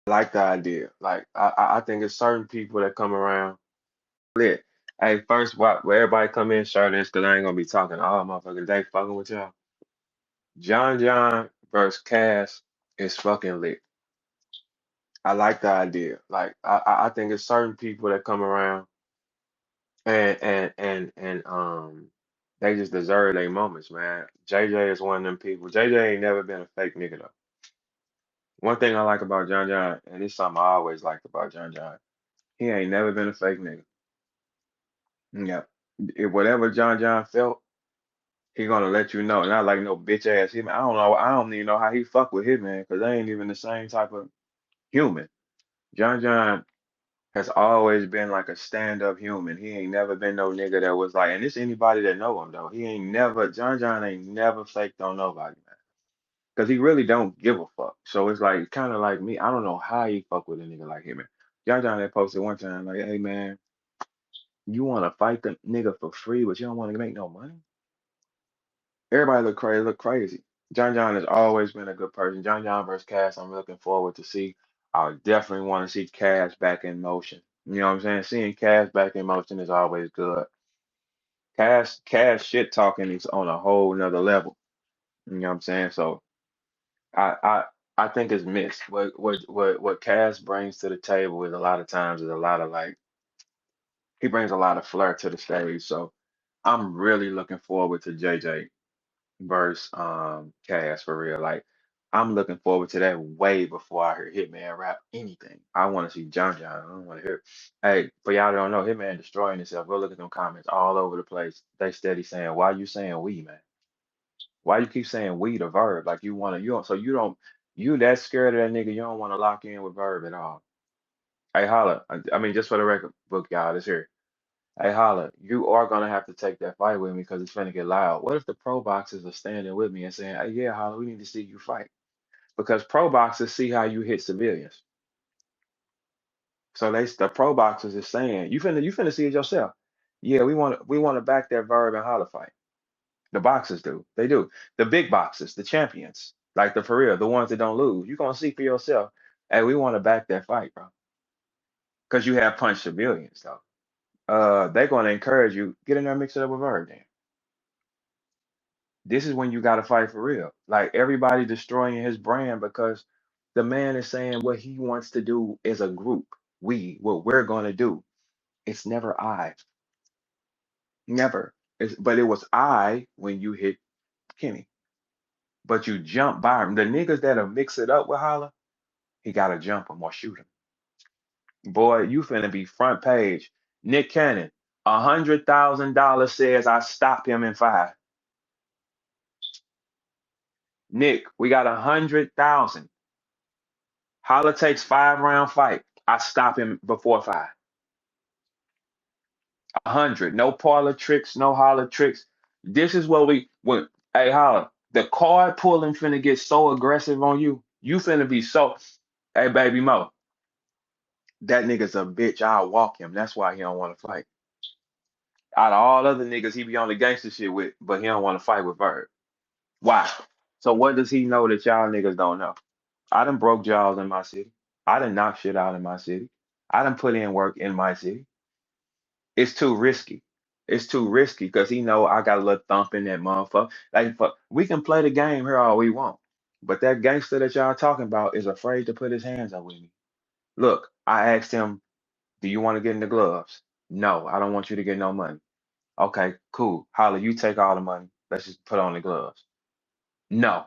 I like the idea. Like I think it's certain people that come around lit. Hey, first, where everybody come in shirtless, because I ain't gonna be talking all motherfucking day fucking with y'all. John versus Cass is fucking lit. I like the idea. Like I think it's certain people that come around and they just deserve their moments, man. JJ is one of them people. JJ ain't never been a fake nigga though. One thing I like about John, and it's something I always liked about John, he ain't never been a fake nigga. Yeah. If whatever John felt, he gonna let you know. Not like no bitch ass Hitman. I don't know. I don't even know how he fuck with Hitman because they ain't even the same type of human. John has always been like a stand-up human. He ain't never been no nigga that was like, and this anybody that know him though. He ain't never John ain't never faked on nobody, man. Cause he really don't give a fuck. So it's like kind of like me. I don't know how he fuck with a nigga like him. John had posted one time like, "Hey man, you want to fight the nigga for free, but you don't want to make no money." Everybody look crazy. Look crazy. John has always been a good person. John versus Cass. I'm looking forward to see. I definitely want to see Cass back in motion. You know what I'm saying? Seeing Cass back in motion is always good. Cass shit talking is on a whole nother level. You know what I'm saying? So I I I think it's mixed. What Cass brings to the table is a lot of times is a lot of like he brings a lot of flair to the stage. So I'm really looking forward to JJ versus Cass for real. Like I'm looking forward to that way before I hear Hitman rap anything. I want to see John. I don't want to hear. Hey, for y'all that don't know, Hitman destroying himself. Go look at them comments all over the place. They steady saying, "Why you saying we, man? Why you keep saying we the verb? Like you want to you don't so you don't you that scared of that nigga? You don't want to lock in with verb at all." Hey, holla. I mean, just for the record book, y'all, this here. Hey, holla, you are gonna have to take that fight with me because it's finna get loud. What if the pro boxers are standing with me and saying, "Hey, yeah, holla, we need to see you fight," because pro boxers see how you hit civilians. So the pro boxers is saying, you finna see it yourself. Yeah, we want to back that Verb and Holla fight. The boxers do. They do. The big boxers, the champions, like the for real, the ones that don't lose. You're gonna see for yourself. Hey, we want to back that fight, bro. Because you have punched civilians though. They're gonna encourage you, get in there and mix it up with Verb then. This is when you gotta fight for real. Like everybody destroying his brand because the man is saying what he wants to do is a group. What we're gonna do. It's never I. Never. But it was I when you hit Kenny. But you jump by him. The niggas that'll mix it up with Holla, he gotta jump him or shoot him. Boy, you finna be front page. Nick Cannon, $100,000 says I stop him in five. Nick, we got 100,000. Holla takes 5 round fight. I stop him before five. 100. No parlor tricks, no holler tricks. This is what we when hey holla. The card pulling finna get so aggressive on you. You finna be so hey baby Mo. That nigga's a bitch. I'll walk him. That's why he don't want to fight. Out of all other niggas he be on the gangster shit with, but he don't want to fight with Verb. Why? So what does he know that y'all niggas don't know? I done broke jaws in my city. I done knocked shit out in my city. I done put in work in my city. It's too risky. It's too risky because he know I got a little thump in that motherfucker. Like we can play the game here all we want, but that gangster that y'all talking about is afraid to put his hands up with me. Look, I asked him, "Do you want to get in the gloves?" No, I don't want you to get no money. Okay, cool. Holly, you take all the money. Let's just put on the gloves. No.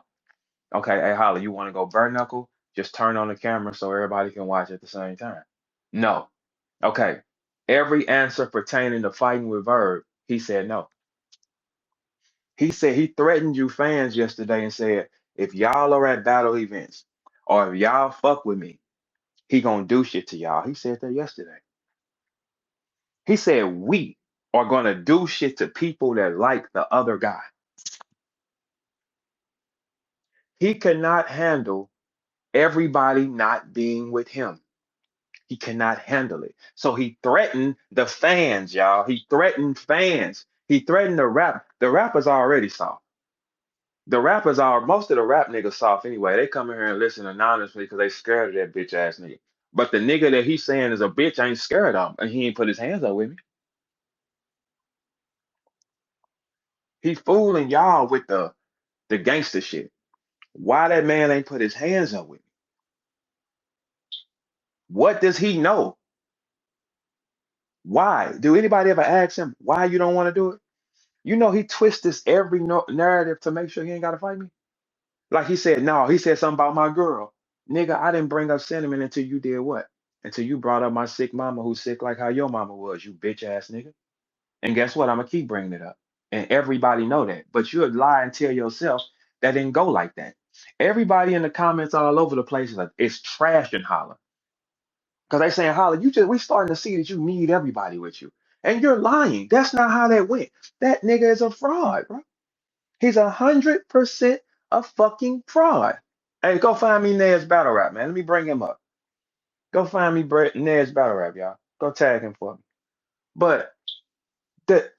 Okay, hey Holly, you want to go bare knuckle? Just turn on the camera so everybody can watch at the same time. No. Okay. Every answer pertaining to fighting with Verb, he said no. He said he threatened you fans yesterday and said, if y'all are at battle events or if y'all fuck with me, he gonna do shit to y'all. He said that yesterday. He said we are gonna do shit to people that like the other guy. He cannot handle everybody not being with him. He cannot handle it. So he threatened the fans, y'all. He threatened fans. He threatened the rap. The rappers already saw. The rappers are most of the rap niggas soft anyway. They come in here and listen anonymously because they scared of that bitch ass nigga. But the nigga that he's saying is a bitch ain't scared of him, and he ain't put his hands up with me. He fooling y'all with the gangster shit. Why that man ain't put his hands up with me? What does he know? Why? Do anybody ever ask him why you don't want to do it? You know he twists this every narrative to make sure he ain't got to fight me. Like he said, no, he said something about my girl. Nigga, I didn't bring up sentiment until you did what? Until you brought up my sick mama who's sick like how your mama was, you bitch ass nigga. And guess what? I'm gonna keep bringing it up. And everybody know that. But you'll lie and tell yourself that didn't go like that. Everybody in the comments all over the place is like, it's trash and Holla. Because they saying, Holla, we starting to see that you need everybody with you. And you're lying. That's not how that went. That nigga is a fraud, bro. He's 100% a fucking fraud. Hey, go find me Ned's battle rap, man. Let me bring him up. Go find me Ned's battle rap, y'all. Go tag him for me. But the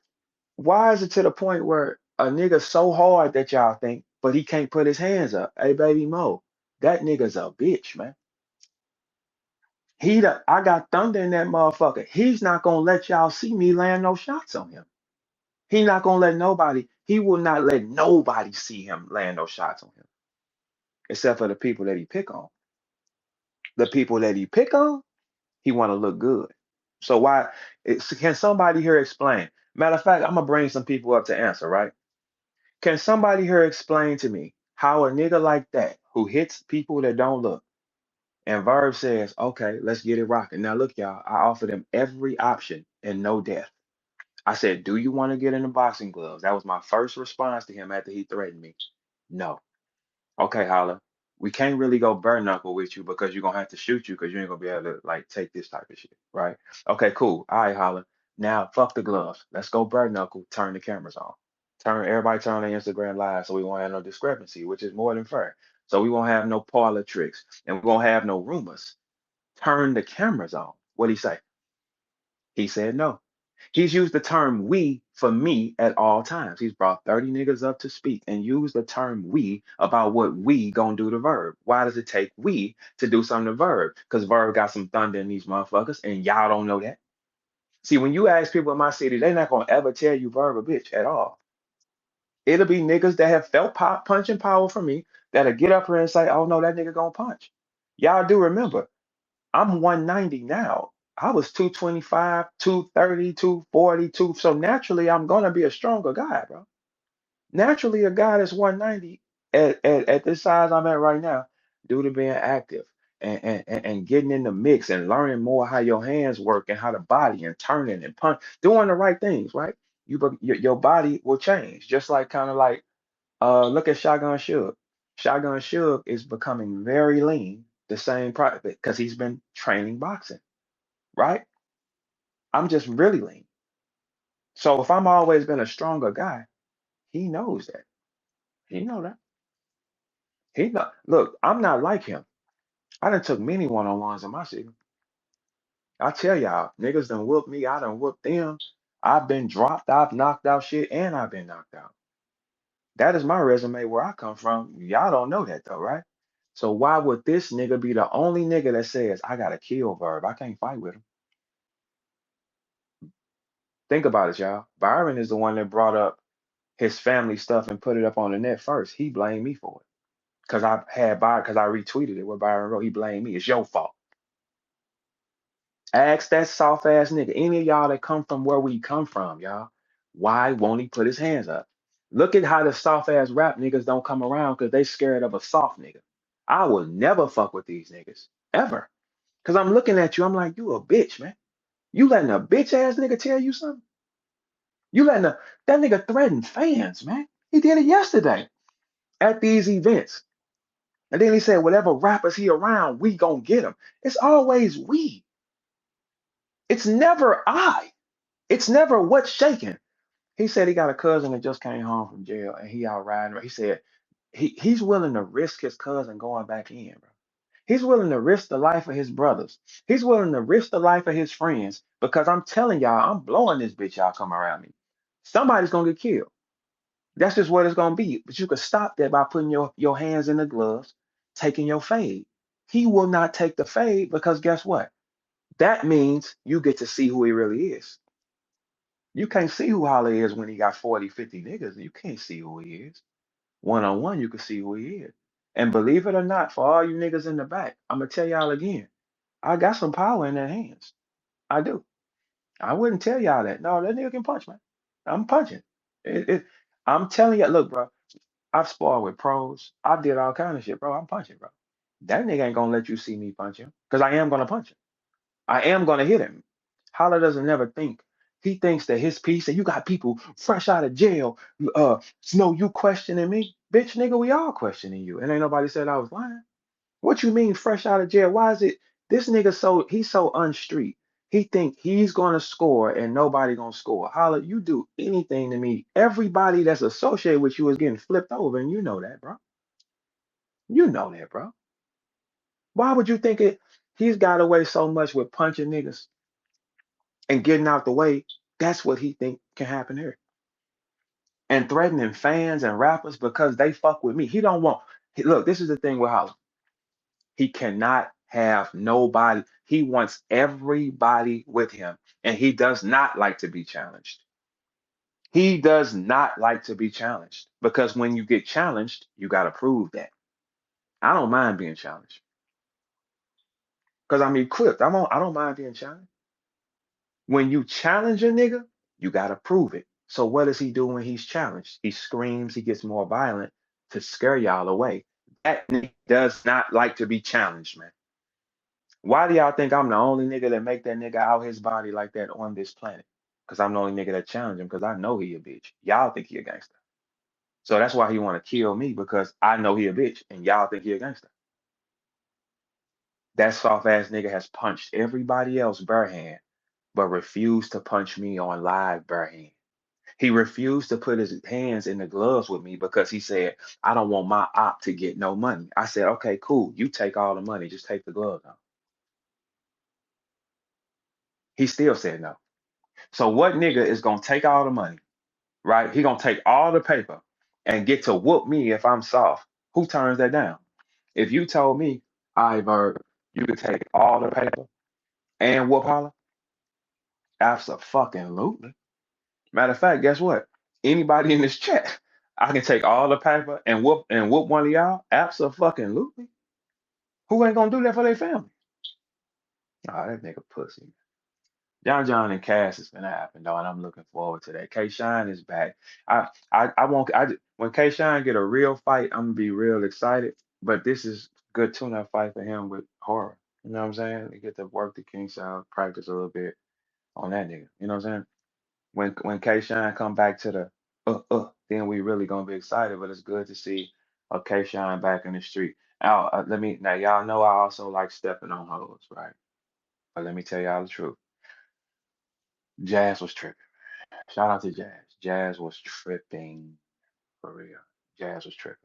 why is it to the point where a nigga so hard that y'all think, but he can't put his hands up? Hey, baby Mo, that nigga's a bitch, man. I got thunder in that motherfucker. He's not gonna let y'all see me land no shots on him. He not gonna let nobody. He will not let nobody see him land no shots on him, except for the people that he pick on. The people that he pick on, he want to look good. So can somebody here explain? Matter of fact, I'm gonna bring some people up to answer, right? Can somebody here explain to me how a nigga like that who hits people that don't look and Verb says, okay, let's get it rocking. Now look, y'all, I offered him every option and no death. I said, do you want to get in the boxing gloves? That was my first response to him after he threatened me. No. Okay, Holla, we can't really go bare knuckle with you because you're gonna have to shoot you because you ain't gonna be able to like take this type of shit, right? Okay, cool. All right, Holla. Now fuck the gloves. Let's go bare knuckle. Turn the cameras on. Turn their Instagram live so we won't have no discrepancy, which is more than fair. So we won't have no parlor tricks and we won't have no rumors. Turn the cameras on. What'd he say? He said no. He's used the term we for me at all times. He's brought 30 niggas up to speak and used the term we about what we gonna do to Verb. Why does it take we to do something to Verb? Because Verb got some thunder in these motherfuckers and y'all don't know that. See, when you ask people in my city, they're not gonna ever tell you Verb a bitch at all. It'll be niggas that have felt punching power from me that'll get up here and say, oh no, that nigga gonna punch. Y'all do remember, I'm 190 now. I was 225, 230, 242. So naturally, I'm gonna be a stronger guy, bro. Naturally, a guy that's 190 at this size I'm at right now, due to being active and getting in the mix and learning more how your hands work and how the body and turning and punch, doing the right things, right? Your body will change, just like kind of like look at Shotgun Suge. Shotgun Suge is becoming very lean, the same product because he's been training boxing, right? I'm just really lean. So if I'm always been a stronger guy, he knows that. He know that. He know. Look, I'm not like him. I done took many one-on-ones in my city. I tell y'all, niggas done whooped me. I done whooped them. I've been dropped. I've knocked out shit, and I've been knocked out. That is my resume where I come from. Y'all don't know that though, right? So why would this nigga be the only nigga that says I gotta kill Verb? I can't fight with him. Think about it, y'all. Byron is the one that brought up his family stuff and put it up on the net first. He blamed me for it. Because I retweeted it where Byron wrote, he blamed me. It's your fault. Ask that soft ass nigga. Any of y'all that come from where we come from, y'all. Why won't he put his hands up? Look at how the soft ass rap niggas don't come around because they scared of a soft nigga. I will never fuck with these niggas. Ever. Because I'm looking at you, I'm like, you a bitch, man. You letting a bitch ass nigga tell you something? You letting that nigga threaten fans, man. He did it yesterday at these events. And then he said, whatever rappers he around, we gonna get him. It's always we. It's never I. It's never what's shaking. He said he got a cousin that just came home from jail and he out riding. He said he's willing to risk his cousin going back in, bro. He's willing to risk the life of his brothers. He's willing to risk the life of his friends because I'm telling y'all, I'm blowing this bitch y'all come around me. Somebody's gonna get killed. That's just what it's gonna be. But you can stop that by putting your hands in the gloves, taking your fade. He will not take the fade because guess what? That means you get to see who he really is. You can't see who Holla is when he got 40, 50 niggas. You can't see who he is. One on one, you can see who he is. And believe it or not, for all you niggas in the back, I'm gonna tell y'all again, I got some power in their hands. I do. I wouldn't tell y'all that. No, that nigga can punch, man. I'm punching. I'm telling you, look, bro. I've sparred with pros. I did all kind of shit, bro. I'm punching, bro. That nigga ain't gonna let you see me punch him, cause I am gonna punch him. I am gonna hit him. Holla doesn't never think. He thinks that his piece, and you got people fresh out of jail. No, you questioning me, bitch, nigga. We all questioning you, and ain't nobody said I was lying. What you mean fresh out of jail? Why is it this nigga he's so unstreet? He think he's gonna score and nobody gonna score. Holla, you do anything to me. Everybody that's associated with you is getting flipped over, and you know that, bro. You know that, bro. Why would you think it? He's got away so much with punching niggas and getting out the way. That's what he think can happen here. And threatening fans and rappers because they fuck with me. He don't want. Look, this is the thing with Holla. He cannot have nobody. He wants everybody with him. And he does not like to be challenged. He does not like to be challenged because when you get challenged, you got to prove that. I don't mind being challenged because I'm equipped. I don't mind being challenged. When you challenge a nigga, you got to prove it. So what does he do when he's challenged? He screams, he gets more violent to scare y'all away. That nigga does not like to be challenged, man. Why do y'all think I'm the only nigga that make that nigga out his body like that on this planet? Because I'm the only nigga that challenge him because I know he a bitch. Y'all think he a gangster. So that's why he want to kill me because I know he a bitch and y'all think he a gangster. That soft ass nigga has punched everybody else bare hand, but refused to punch me on live bare hand. He refused to put his hands in the gloves with me because he said, I don't want my op to get no money. I said, okay, cool. You take all the money. Just take the gloves off. He still said no. So what nigga is gonna take all the money, right? He gonna take all the paper and get to whoop me if I'm soft. Who turns that down? If you told me, I Verb, you could take all the paper and whoop Holla, absolutely. Matter of fact, guess what? Anybody in this chat, I can take all the paper and whoop one of y'all. Absolutely. Who ain't gonna do that for their family? Oh, that nigga pussy. John and Cass is gonna happen though, and I'm looking forward to that. K Shine is back. I won't. When K Shine get a real fight, I'm gonna be real excited. But this is good tune-up fight for him with horror. You know what I'm saying? He get to work the king side, practice a little bit on that nigga. You know what I'm saying? When K Shine come back to the then we really gonna be excited. But it's good to see a K Shine back in the street. Now, now y'all know I also like stepping on hoes, right? But let me tell y'all the truth. Jazz was tripping. Shout out to Jazz. Jazz was tripping for real. Jazz was tripping.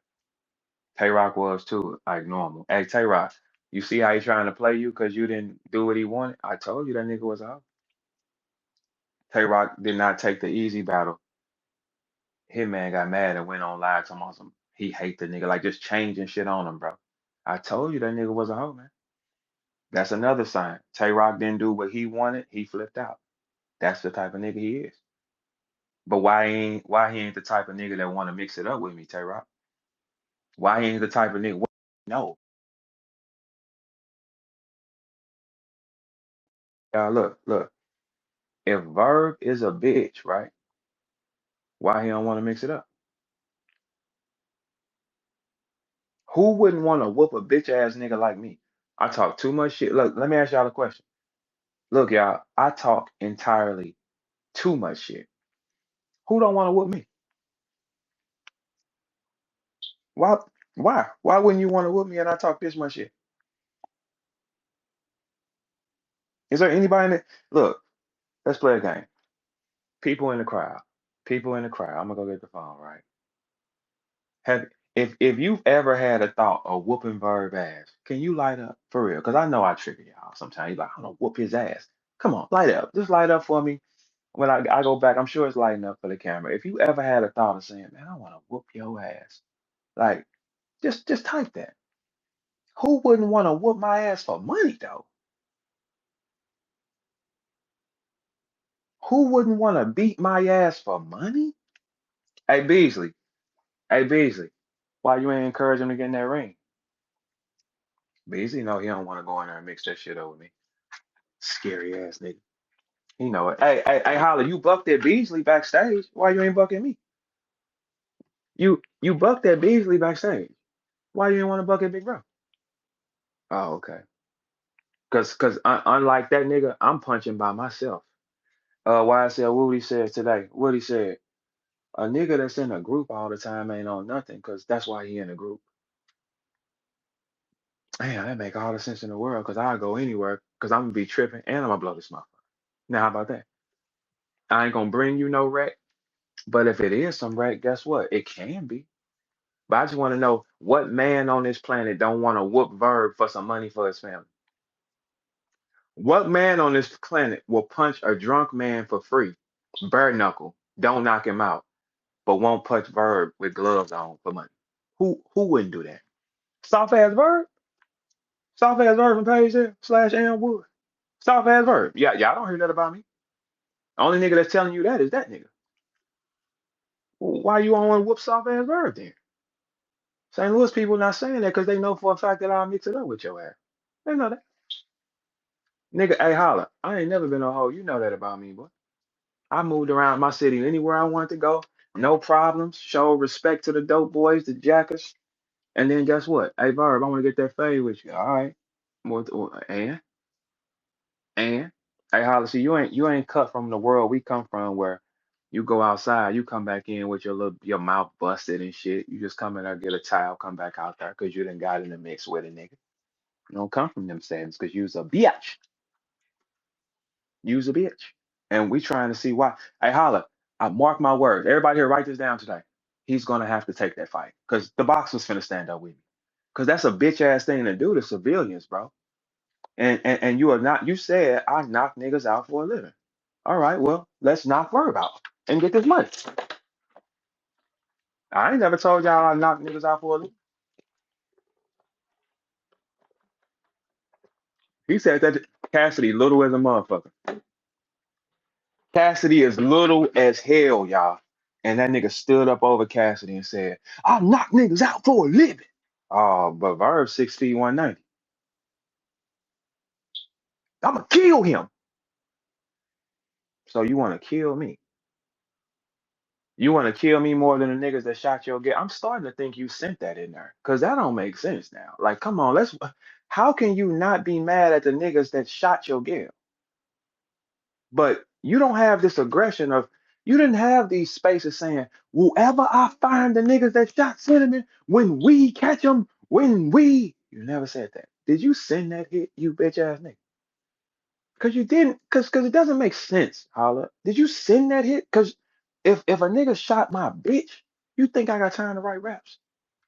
Tay Rock was too, like normal. Hey, Tay Rock, you see how he trying to play you because you didn't do what he wanted? I told you that nigga was out. Tay Rock did not take the easy battle. Hitman got mad and went on live talking about some he hate the nigga, like just changing shit on him, bro. I told you that nigga was a hoe, man. That's another sign. Tay Rock didn't do what he wanted, he flipped out. That's the type of nigga he is. But why he ain't the type of nigga that want to mix it up with me, Tay Rock? Why he ain't the type of nigga? No. Look. If Verb is a bitch, right? Why he don't want to mix it up? Who wouldn't want to whoop a bitch ass nigga like me? I talk too much shit. Look, let me ask y'all a question. Look, y'all, I talk entirely too much shit. Who don't want to whoop me? Why? Why? Why wouldn't you want to whoop me and I talk this much shit? Is there anybody in it? Look, let's play a game. People in the crowd. People in the crowd. I'm gonna go get the phone, right? Have if you've ever had a thought of whooping Verb ass, can you light up for real? Because I know I trigger y'all sometimes. You like, I'm gonna whoop his ass. Come on, light up. Just light up for me. when I go back, I'm sure it's lighting up for the camera. If you ever had a thought of saying, man, I want to whoop your ass, like just type that. Who wouldn't want to whoop my ass for money though? Who wouldn't want to beat my ass for money? Hey Beasley, hey Beasley, why you ain't encourage him to get in that ring? Beasley know he don't want to go in there and mix that shit up with me. Scary ass nigga. He know it. Hey, Holla, you bucked that Beasley backstage. Why you ain't bucking me? You bucked that Beasley backstage. Why you didn't want to buck it, big bro? Oh, okay. Cause unlike that nigga, I'm punching by myself. YSL Woody said today. Woody said a nigga that's in a group all the time ain't on nothing, cause that's why he in a group. Damn, that make all the sense in the world. Cause I'll go anywhere, cause I'm gonna be tripping and I'm gonna blow this motherfucker. Now how about that? I ain't gonna bring you no wreck, but if it is some wreck, guess what? It can be. But I just want to know what man on this planet don't want to whoop Verb for some money for his family? What man on this planet will punch a drunk man for free? Bare knuckle, don't knock him out, but won't punch Verb with gloves on for money. Who wouldn't do that? Soft ass Verb? Soft ass Verb from Page there slash Am Wood. Soft ass Verb. Yeah, y'all don't hear that about me. Only nigga that's telling you that is that nigga. Why you on whoop soft ass Verb then? St. Louis people not saying that because they know for a fact that I'll mix it up with your ass. They know that. Nigga, hey holla. I ain't never been a hoe. You know that about me, boy. I moved around my city anywhere I wanted to go. No problems. Show respect to the dope boys, the jackers. And then guess what? Hey Verb, I want to get that fade with you. All right. And hey holla, see you ain't cut from the world we come from where you go outside, you come back in with your mouth busted and shit. You just come in there, get a towel, come back out there because you done got in the mix with a nigga. You don't come from them settings because you's a bitch. You's a bitch. And we trying to see why. Hey, holla, I mark my words. Everybody here, write this down today. He's gonna have to take that fight. Cause the boxer's finna stand up with me. Cause that's a bitch ass thing to do to civilians, bro. And you are not, you said I knock niggas out for a living. All right, well, let's knock Verb out and get this money. I ain't never told y'all I knock niggas out for a living. He said that Cassidy little as a motherfucker. Cassidy is little as hell, y'all. And that nigga stood up over Cassidy and said, I knock niggas out for a living. Oh, but Verb 6 feet 190. I'ma kill him. So you wanna kill me? You wanna kill me more than the niggas that shot your girl? I'm starting to think you sent that in there. Cause that don't make sense now. Like, come on, how can you not be mad at the niggas that shot your girl? But you don't have this aggression of you didn't have these spaces saying, whoever I find the niggas that shot Cinnamon, when we catch them, you never said that. Did you send that hit, you bitch ass nigga? Cause you didn't, cause it doesn't make sense, Holla. Did you send that hit? Cause if a nigga shot my bitch, you think I got time to write raps?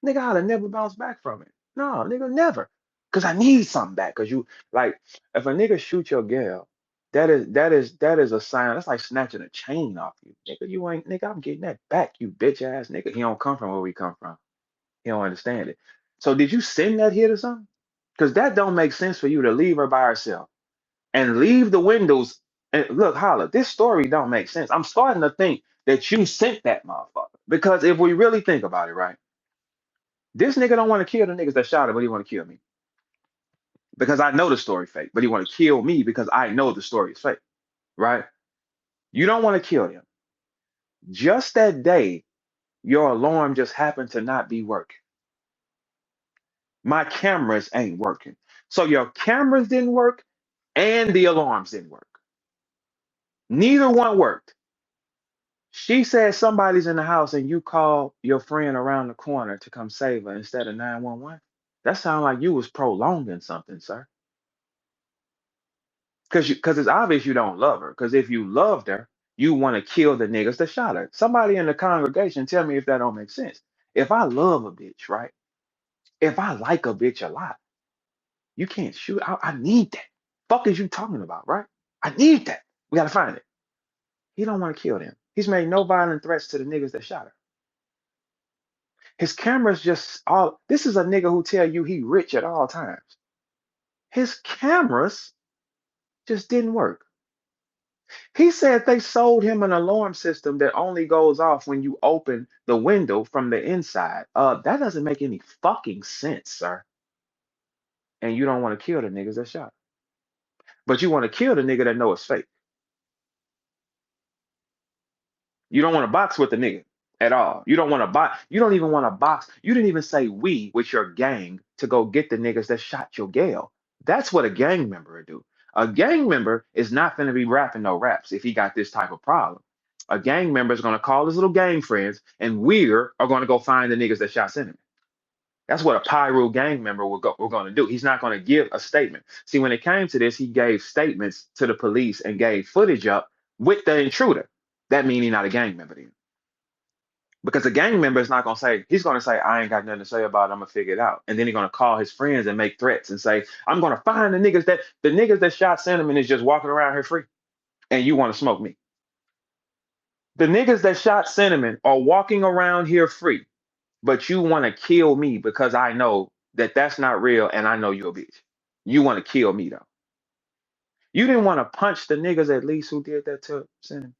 Nigga, I'd have never bounced back from it. No, nigga, never. Cause I need something back. Cause you like, if a nigga shoot your girl, that is a sign. That's like snatching a chain off you, nigga. You ain't nigga. I'm getting that back, you bitch ass nigga. He don't come from where we come from. He don't understand it. So did you send that hit or something? Cause that don't make sense for you to leave her by herself and leave the windows. And look, Holla, this story don't make sense. I'm starting to think that you sent that motherfucker. Because if we really think about it, right? This nigga don't want to kill the niggas that shot him, but he want to kill me. Because I know the story fake, but he want to kill me because I know the story is fake, right? You don't want to kill him. Just that day, your alarm just happened to not be working. My cameras ain't working. So your cameras didn't work and the alarms didn't work. Neither one worked. She said somebody's in the house and you call your friend around the corner to come save her instead of 911. That sounds like you was prolonging something, sir. Because it's obvious you don't love her. Because if you loved her, you want to kill the niggas that shot her. Somebody in the congregation tell me if that don't make sense. If I love a bitch, right? If I like a bitch a lot, you can't shoot. I need that. Fuck is you talking about, right? I need that. We gotta find it. He don't want to kill them. He's made no violent threats to the niggas that shot her. His cameras just all. This is a nigga who tell you he rich at all times. His cameras just didn't work. He said they sold him an alarm system that only goes off when you open the window from the inside. That doesn't make any fucking sense, sir. And you don't want to kill the niggas that shot. But you want to kill the nigga that know it's fake. You don't want to box with the nigga at all. You don't want to box. You don't even want to box. You didn't even say we with your gang to go get the niggas that shot your gal. That's what a gang member would do. A gang member is not going to be rapping no raps if he got this type of problem. A gang member is going to call his little gang friends, and we're going to go find the niggas that shot Cinnamon. That's what a Pyro gang member we're going to do. He's not going to give a statement. See, when it came to this, he gave statements to the police and gave footage up with the intruder. That means he's not a gang member then. Because a gang member is not going to say, he's going to say, I ain't got nothing to say about it. I'm going to figure it out. And then he's going to call his friends and make threats and say, I'm going to find the niggas that shot Cinnamon is just walking around here free. And you want to smoke me. The niggas that shot Cinnamon are walking around here free. But you want to kill me because I know that that's not real and I know you're a bitch. You want to kill me though. You didn't want to punch the niggas at least who did that to Cinnamon.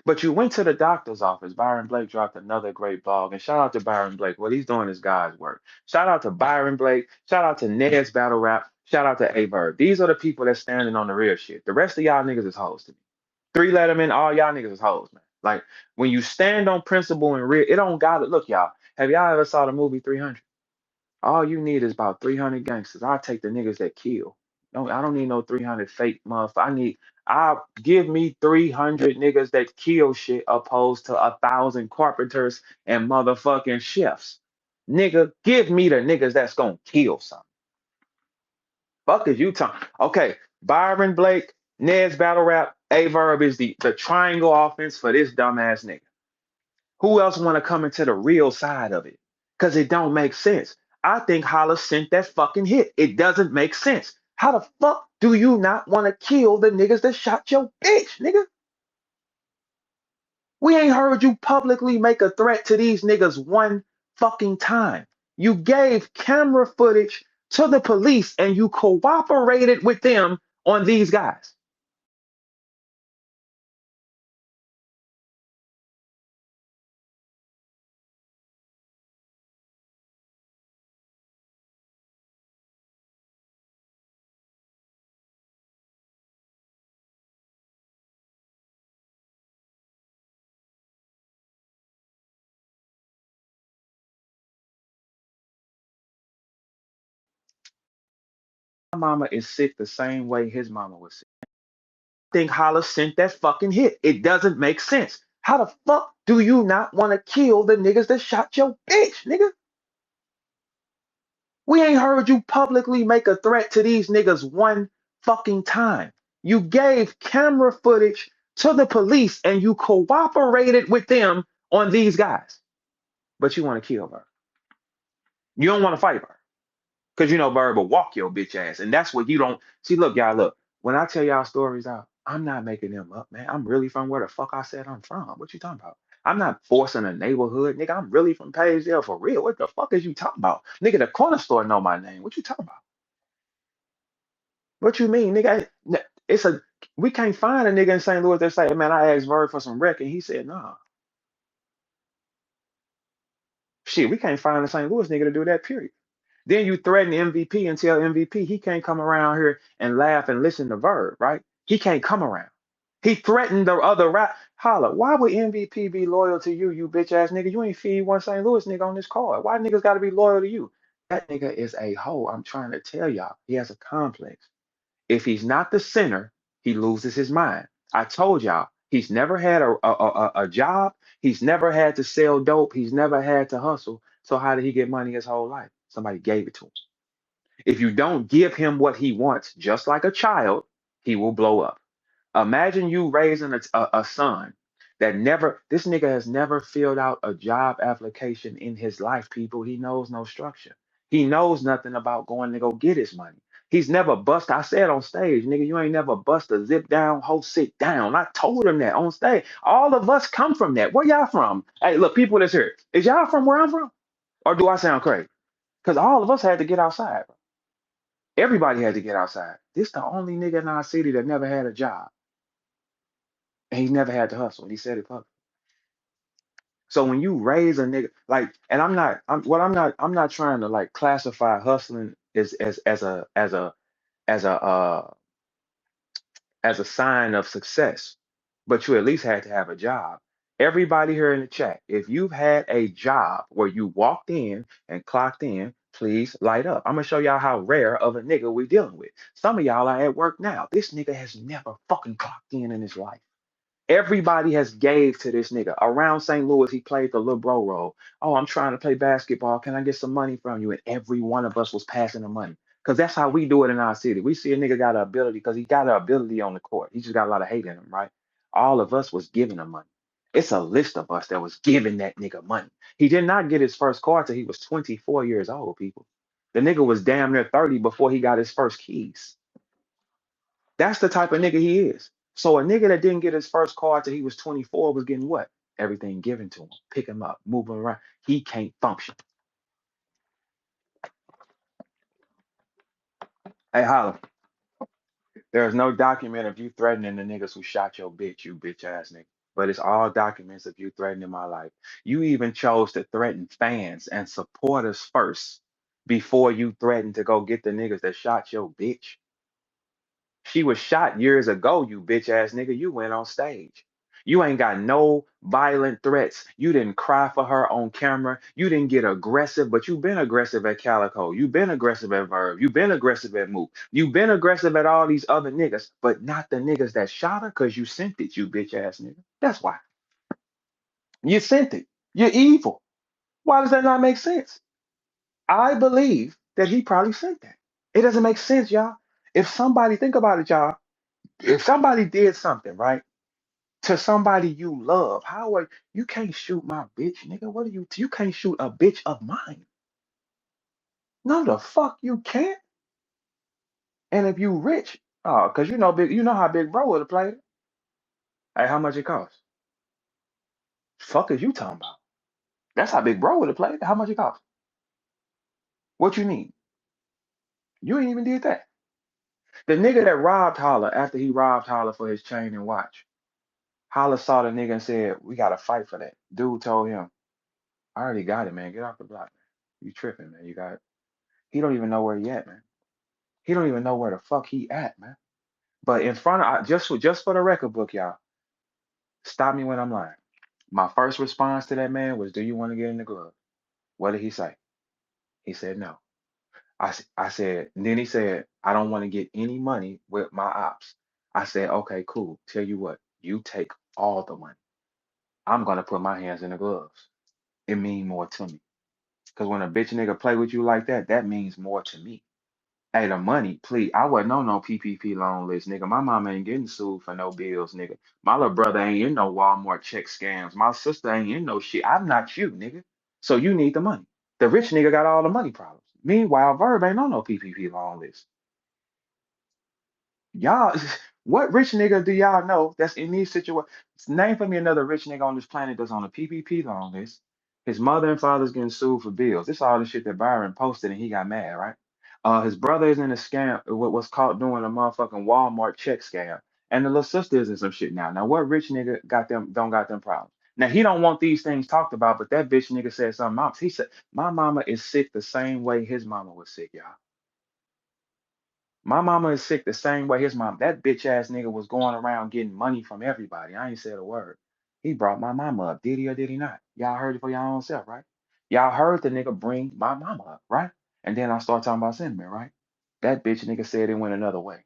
But you went to the doctor's office. Byron Blake dropped another great blog. And shout out to Byron Blake. What he's doing is God's work. Shout out to Byron Blake. Shout out to Ned's Battle Rap. Shout out to Verb. These are the people that's standing on the real shit. The rest of y'all niggas is hoes to me. Three Letterman, all y'all niggas is hoes, man. Like when you stand on principle and real, it don't gotta look, y'all. Have y'all ever saw the movie 300? All you need is about 300 gangsters. I'll take the niggas that kill. No, I don't need no 300 fake motherfuckers. I'll give me 300 niggas that kill shit opposed to 1,000 carpenters and motherfucking chefs. Nigga, give me the niggas that's gonna kill something. Fuck is you talking? Okay, Byron Blake, Ned's Battle Rap, A-Verb is the triangle offense for this dumbass nigga. Who else want to come into the real side of it? Because it don't make sense. I think Holla sent that fucking hit. It doesn't make sense. How the fuck do you not want to kill the niggas that shot your bitch, nigga? We ain't heard you publicly make a threat to these niggas one fucking time. You gave camera footage to the police and you cooperated with them on these guys. My mama is sick the same way his mama was sick. I think Holla sent that fucking hit. It doesn't make sense. How the fuck do you not want to kill the niggas that shot your bitch, nigga? We ain't heard you publicly make a threat to these niggas one fucking time. You gave camera footage to the police and you cooperated with them on these guys. But you want to kill her. You don't want to fight her. Because you know Verb will walk your bitch ass. And that's what you don't see. Look, y'all, look. When I tell y'all stories out, I'm not making them up, man. I'm really from where the fuck I said I'm from. What you talking about? I'm not forcing a neighborhood, nigga. I'm really from Paysdale for real. What the fuck is you talking about? Nigga, the corner store know my name. What you talking about? What you mean, nigga? It's a we can't find a nigga in St. Louis that say, man, I asked Verb for some wreck, and he said, nah. Shit, we can't find a St. Louis nigga to do that, period. Then you threaten MVP and tell MVP he can't come around here and laugh and listen to Verb, right? He can't come around. He threatened the other rap. Holla, why would MVP be loyal to you, you bitch ass nigga? You ain't feed one St. Louis nigga on this card. Why niggas gotta be loyal to you? That nigga is a hoe. I'm trying to tell y'all. He has a complex. If he's not the center, he loses his mind. I told y'all, he's never had a job. He's never had to sell dope. He's never had to hustle. So how did he get money his whole life? Somebody gave it to him. If you don't give him what he wants, just like a child, he will blow up. Imagine you raising a son that this nigga has never filled out a job application in his life, people. He knows no structure. He knows nothing about going to go get his money. He's never bust. I said on stage, nigga, you ain't never bust a zip down, whole sit down. I told him that on stage. All of us come from that. Where y'all from? Hey, look, people that's here. Is y'all from where I'm from? Or do I sound crazy? Because all of us had to get outside. Bro. Everybody had to get outside. This the only nigga in our city that never had a job. And he never had to hustle. He said it publicly. So when you raise a nigga, like, and I'm not trying to like classify hustling as a as a sign of success, but you at least had to have a job. Everybody here in the chat, if you've had a job where you walked in and clocked in, please light up. I'm gonna show y'all how rare of a nigga we dealing with. Some of y'all are at work now. This nigga has never fucking clocked in his life. Everybody has gave to this nigga. Around St. Louis, he played the little bro role. Oh, I'm trying to play basketball. Can I get some money from you? And every one of us was passing the money. Because that's how we do it in our city. We see a nigga got an ability because he got an ability on the court. He just got a lot of hate in him, right? All of us was giving him money. It's a list of us that was giving that nigga money. He did not get his first car till he was 24 years old, people. The nigga was damn near 30 before he got his first keys. That's the type of nigga he is. So a nigga that didn't get his first car till he was 24 was getting what? Everything given to him. Pick him up, move him around. He can't function. Hey, Holla, there's no document of you threatening the niggas who shot your bitch, you bitch ass nigga. But it's all documents of you threatening my life. You even chose to threaten fans and supporters first before you threatened to go get the niggas that shot your bitch. She was shot years ago, you bitch ass nigga. You went on stage. You ain't got no violent threats. You didn't cry for her on camera. You didn't get aggressive, but you've been aggressive at Calico. You've been aggressive at Verb. You've been aggressive at Mook. You've been aggressive at all these other niggas, but not the niggas that shot her because you sent it, you bitch ass nigga. That's why. You sent it. You're evil. Why does that not make sense? I believe that he probably sent that. It doesn't make sense, y'all. If somebody, think about it, y'all. If somebody did something, right, to somebody you love, how are you can't shoot my bitch, nigga? What are you can't shoot a bitch of mine. No, the fuck you can't. And if you rich, oh, cause you know big, you know how Big Bro would have played it. Hey, how much it cost? Fuck is you talking about? That's how Big Bro would have played it. How much it cost? What you need? You ain't even did that. The nigga that robbed Holla after he robbed Holla for his chain and watch, Holla saw the nigga and said, "We gotta fight for that." Dude told him, "I already got it, man. Get off the block, man. You tripping, man. You got it." He don't even know where he at, man. He don't even know where the fuck he at, man. But in front of just for the record book, y'all, stop me when I'm lying. My first response to that man was, "Do you want to get in the glove?" What did he say? He said no. I said, and then he said, "I don't want to get any money with my ops." I said, "Okay, cool. Tell you what, you take all the money. I'm gonna put my hands in the gloves. It mean more to me. Because when a bitch nigga play with you like that, that means more to me. Hey, the money, please. I wasn't on no PPP loan list, nigga. My mama ain't getting sued for no bills, nigga. My little brother ain't in no Walmart check scams. My sister ain't in no shit. I'm not you, nigga. So you need the money. The rich nigga got all the money problems. Meanwhile, Verb ain't on no PPP loan list. Y'all, what rich nigga do y'all know that's in these situations? Name for me another rich nigga on this planet that's on a PPP loan list. His mother and father's getting sued for bills. This all the shit that Byron posted and he got mad, right? His brother is in a scam, what was caught doing a motherfucking Walmart check scam. And the little sister is in some shit now. Now, what rich nigga don't got them problems? Now, he don't want these things talked about, but that bitch nigga said something else. He said, my mama is sick the same way his mama was sick, y'all. My mama is sick the same way his mom. That bitch ass nigga was going around getting money from everybody. I ain't said a word. He brought my mama up. Did he or did he not? Y'all heard it for y'all own self, right? Y'all heard the nigga bring my mama up, right? And then I start talking about sentiment, right? That bitch nigga said it went another way.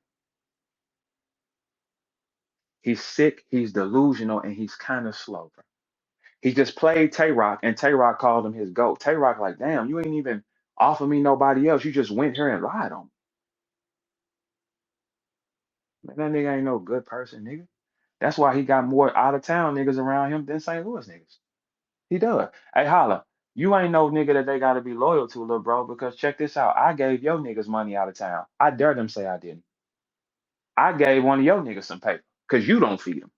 He's sick, he's delusional, and he's kind of slow, bro. He just played Tay Rock, and Tay Rock called him his goat. Tay Rock, like, damn, you ain't even offer me nobody else. You just went here and lied on me. Man, that nigga ain't no good person, nigga. That's why he got more out of town niggas around him than St. Louis niggas. He does. Hey, Holla. You ain't no nigga that they gotta be loyal to, little bro, because check this out. I gave your niggas money out of town. I dare them say I didn't. I gave one of your niggas some paper because you don't feed them.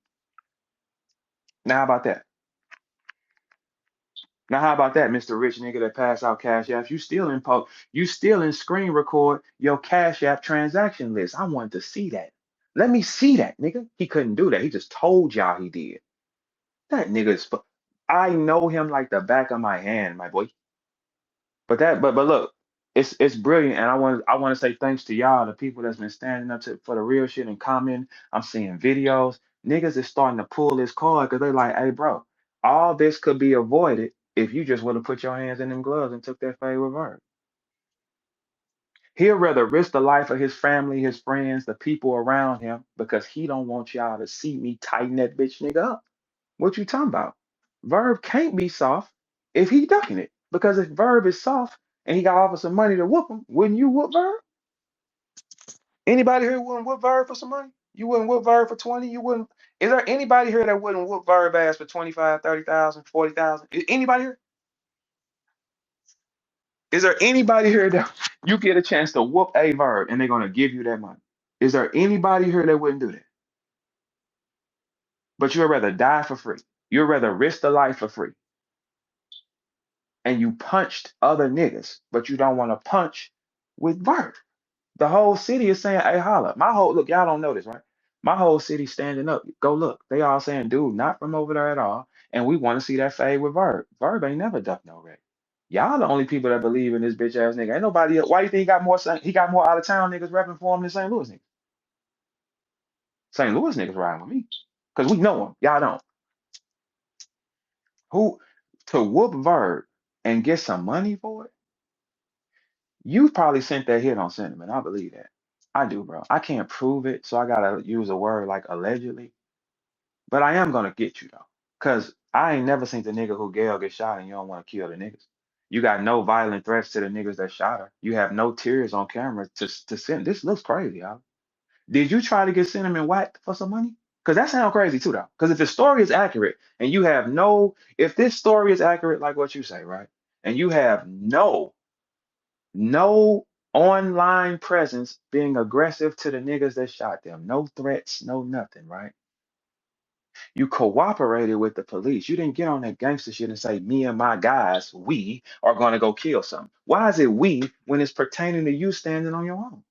Now how about that? Now how about that, Mr. Rich nigga that pass out cash apps? You still in screen record your cash app transaction list. I wanted to see that. Let me see that, nigga. He couldn't do that. He just told y'all he did. That nigga is I know him like the back of my hand, my boy. But look, it's brilliant, and I want to say thanks to y'all, the people that's been standing up for the real shit and commenting. I'm seeing videos. Niggas is starting to pull this card because they're like, hey, bro, all this could be avoided if you just would have put your hands in them gloves and took that fade reverse. He'll rather risk the life of his family, his friends, the people around him, because he don't want y'all to see me tighten that bitch nigga up. What you talking about? Verb can't be soft if he ducking it. Because if Verb is soft and he got offered some money to whoop him, wouldn't you whoop Verb? Anybody here wouldn't whoop Verb for some money? You wouldn't whoop Verb for 20? You wouldn't. Is there anybody here that wouldn't whoop Verb ass for 25, 30,000, 40,000? Anybody here? Is there anybody here that you get a chance to whoop a Verb and they're gonna give you that money? Is there anybody here that wouldn't do that? But you'd rather die for free. You'd rather risk the life for free. And you punched other niggas, but you don't want to punch with Verb. The whole city is saying, hey, holla. My whole look, y'all don't know this, right? My whole city standing up. Go look. They all saying, dude, not from over there at all. And we want to see that fade with Verb. Verb ain't never ducked no wreck. Y'all the only people that believe in this bitch ass nigga. Ain't nobody else. Why do you think he got more out of town niggas rapping for him than St. Louis niggas? St. Louis niggas riding with me. Because we know him. Y'all don't. Who to whoop Verb and get some money for it? You probably sent that hit on sentiment. I believe that. I do, bro. I can't prove it, so I gotta use a word like allegedly. But I am gonna get you though, cause I ain't never seen the nigga who Gail get shot and you don't want to kill the niggas. You got no violent threats to the niggas that shot her. You have no tears on camera to send. This looks crazy, y'all. Did you try to get Cinnamon whacked for some money? Cause that sounds crazy too, though. Cause if the story is accurate and you have no, if this story is accurate like what you say, right, and you have no online presence being aggressive to the niggas that shot them. No threats, no nothing, right? You cooperated with the police. You didn't get on that gangster shit and say, me and my guys, we are going to go kill something. Why is it we when it's pertaining to you standing on your own?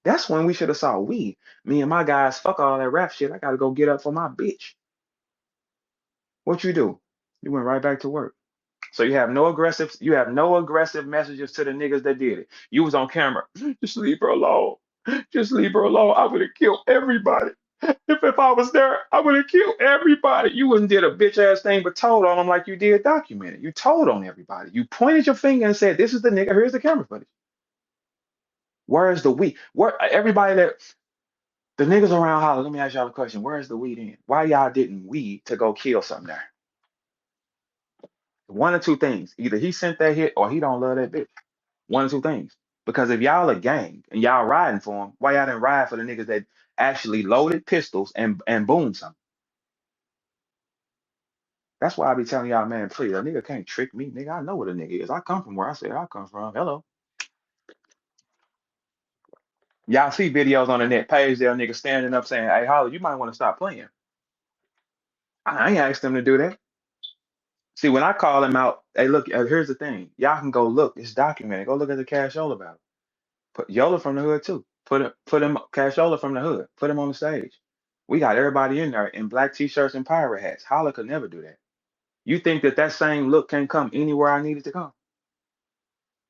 That's when we should have saw we. Me and my guys, fuck all that rap shit. I got to go get up for my bitch. What you do? You went right back to work. So you have no aggressive messages to the niggas that did it. You was on camera. Just leave her alone. Just leave her alone. I would have killed everybody. If I was there, I would have killed everybody. You wouldn't did a bitch ass thing but told on them like you did documented. You told on everybody. You pointed your finger and said, this is the nigga, here's the camera footage. Where's the we? Where everybody that the niggas around holler, let me ask y'all a question. Where's the weed in? Why y'all didn't we to go kill something there? One or two things. Either he sent that hit or he don't love that bitch. One or two things. Because if y'all a gang and y'all riding for him, why y'all didn't ride for the niggas that actually loaded pistols and boomed something? That's why I be telling y'all, man, please, a nigga can't trick me. Nigga, I know what a nigga is. I come from where I said I come from. Hello. Y'all see videos on the net page there, nigga standing up saying, hey, Holly, you might want to stop playing. I ain't asked them to do that. See, when I call him out, hey, look, here's the thing. Y'all can go look. It's documented. Go look at the Cashola battle. Put Yola from the hood too. Put him Cashola from the hood. Put him on the stage. We got everybody in there in black t-shirts and pirate hats. Holla could never do that. You think that that same look can come anywhere I needed to come?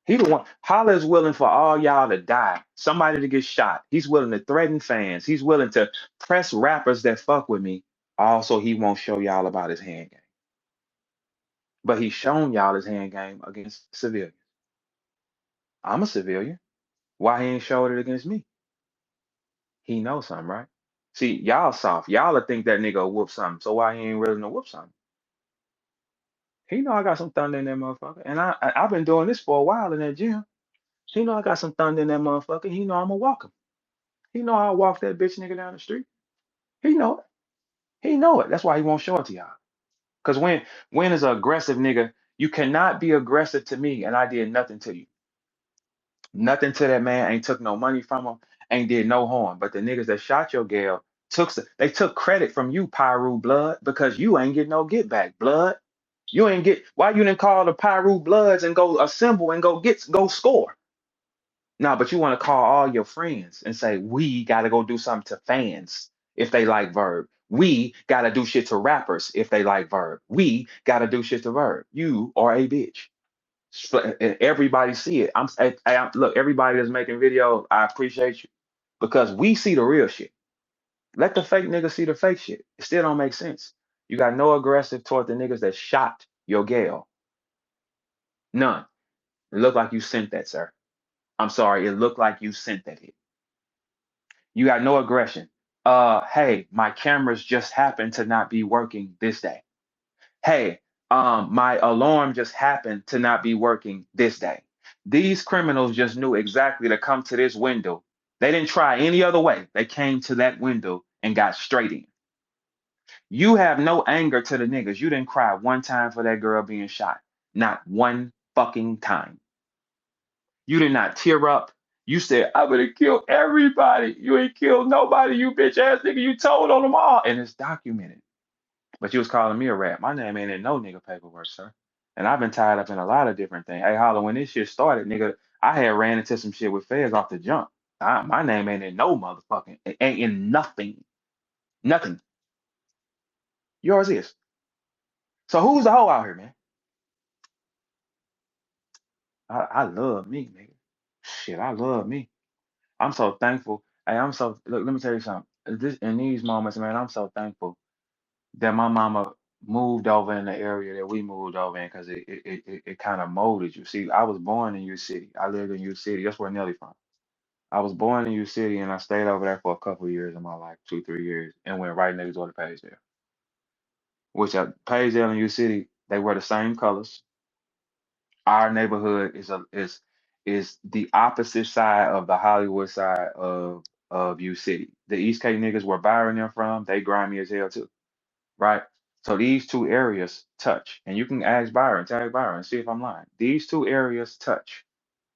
He the one. Holla is willing for all y'all to die, somebody to get shot. He's willing to threaten fans. He's willing to press rappers that fuck with me. Also, he won't show y'all about his hand game. But he's shown y'all his hand game against civilians. I'm a civilian. Why he ain't showed it against me? He knows something, right? See, y'all soft. Y'all will think that nigga will whoop something. So why he ain't willing to whoop something? He know I got some thunder in that motherfucker. And I've been doing this for a while in that gym. He know I got some thunder in that motherfucker. He know I'm gonna walk him. He know I'll walk that bitch nigga down the street. He know it. He know it. That's why he won't show it to y'all. Because when is an aggressive nigga, you cannot be aggressive to me and I did nothing to you. Nothing to that man, ain't took no money from him, ain't did no harm. But the niggas that shot your gal they took credit from you, Pyru Blood, because you ain't get no get back, blood. You ain't get why you didn't call the Pyru Bloods and go assemble and go score. No, but you want to call all your friends and say, we got to go do something to fans if they like Verb. We got to do shit to rappers if they like Verb. We got to do shit to Verb. You are a bitch. And everybody see it. Look, everybody that's making videos, I appreciate you because we see the real shit. Let the fake niggas see the fake shit. It still don't make sense. You got no aggressive toward the niggas that shot your gal. None. It looked like you sent that, sir. I'm sorry. It looked like you sent that hit. You got no aggression. Hey, my cameras just happened to not be working this day. Hey, my alarm just happened to not be working this day. These criminals just knew exactly to come to this window. They didn't try any other way. They came to that window and got straight in. You have no anger to the niggas. You didn't cry one time for that girl being shot. Not one fucking time. You did not tear up. You said, I'm gonna kill everybody. You ain't killed nobody, you bitch ass nigga. You told on them all. And it's documented. But you was calling me a rat. My name ain't in no nigga paperwork, sir. And I've been tied up in a lot of different things. Hey, Holla, when this shit started, nigga, I had ran into some shit with feds off the jump. My name ain't in no motherfucking, it ain't in nothing. Nothing. Yours is. So who's the hoe out here, man? I love me, nigga. Shit, I love me. I'm so thankful. Hey, look, let me tell you something. In these moments, man, I'm so thankful that my mama moved over in the area that we moved over in because it kind of molded you. See, I was born in U City. I lived in U City. That's where Nelly from. I was born in U City and I stayed over there for a couple of years in my life, 2, 3 years, and went right next door to Paysdale. Which at Paysdale and U City, they were the same colors. Our neighborhood is the opposite side of the Hollywood side of U City. The East K niggas where Byron them from, they grimy as hell too, right? So these two areas touch, and you can ask Byron, tag Byron, see if I'm lying. These two areas touch,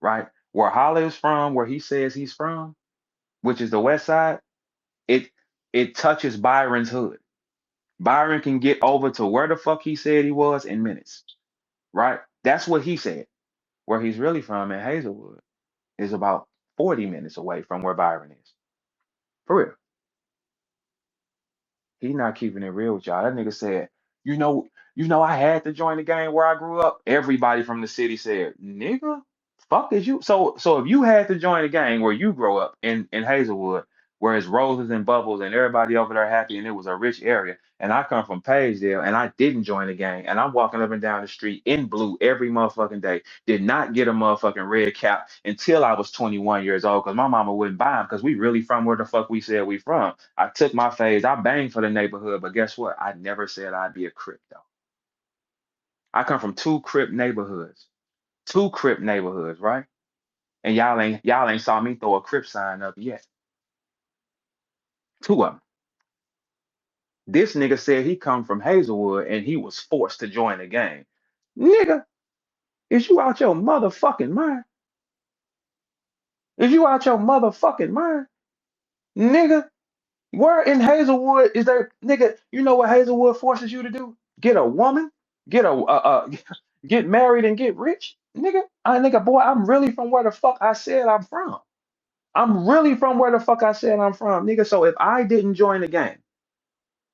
right? Where Holla is from, where he says he's from, which is the west side, it it touches Byron's hood. Byron can get over to where the fuck he said he was in minutes, right? That's what he said. Where he's really from in Hazelwood is about 40 minutes away from where Byron is. For real. He not keeping it real with y'all. That nigga said, you know, I had to join the gang where I grew up. Everybody from the city said, nigga, fuck is you? So if you had to join the gang where you grow up in Hazelwood, where it's roses and bubbles and everybody over there happy and it was a rich area, and I come from Paysdale and I didn't join the gang and I'm walking up and down the street in blue every motherfucking day, did not get a motherfucking red cap until I was 21 years old because my mama wouldn't buy them because we really from where the fuck we said we from. I took my phase. I banged for the neighborhood, but guess what? I never said I'd be a Crip though. I come from two Crip neighborhoods, right? And y'all ain't saw me throw a Crip sign up yet. Two of them. This nigga said he come from Hazelwood and he was forced to join the gang. Nigga, is you out your motherfucking mind? Is you out your motherfucking mind? Nigga, where in Hazelwood is there, nigga? You know what Hazelwood forces you to do? Get a woman, get get married and get rich, nigga. Nigga, boy, I'm really from where the fuck I said I'm from. I'm really from where the fuck I said I'm from, nigga. So if I didn't join the gang,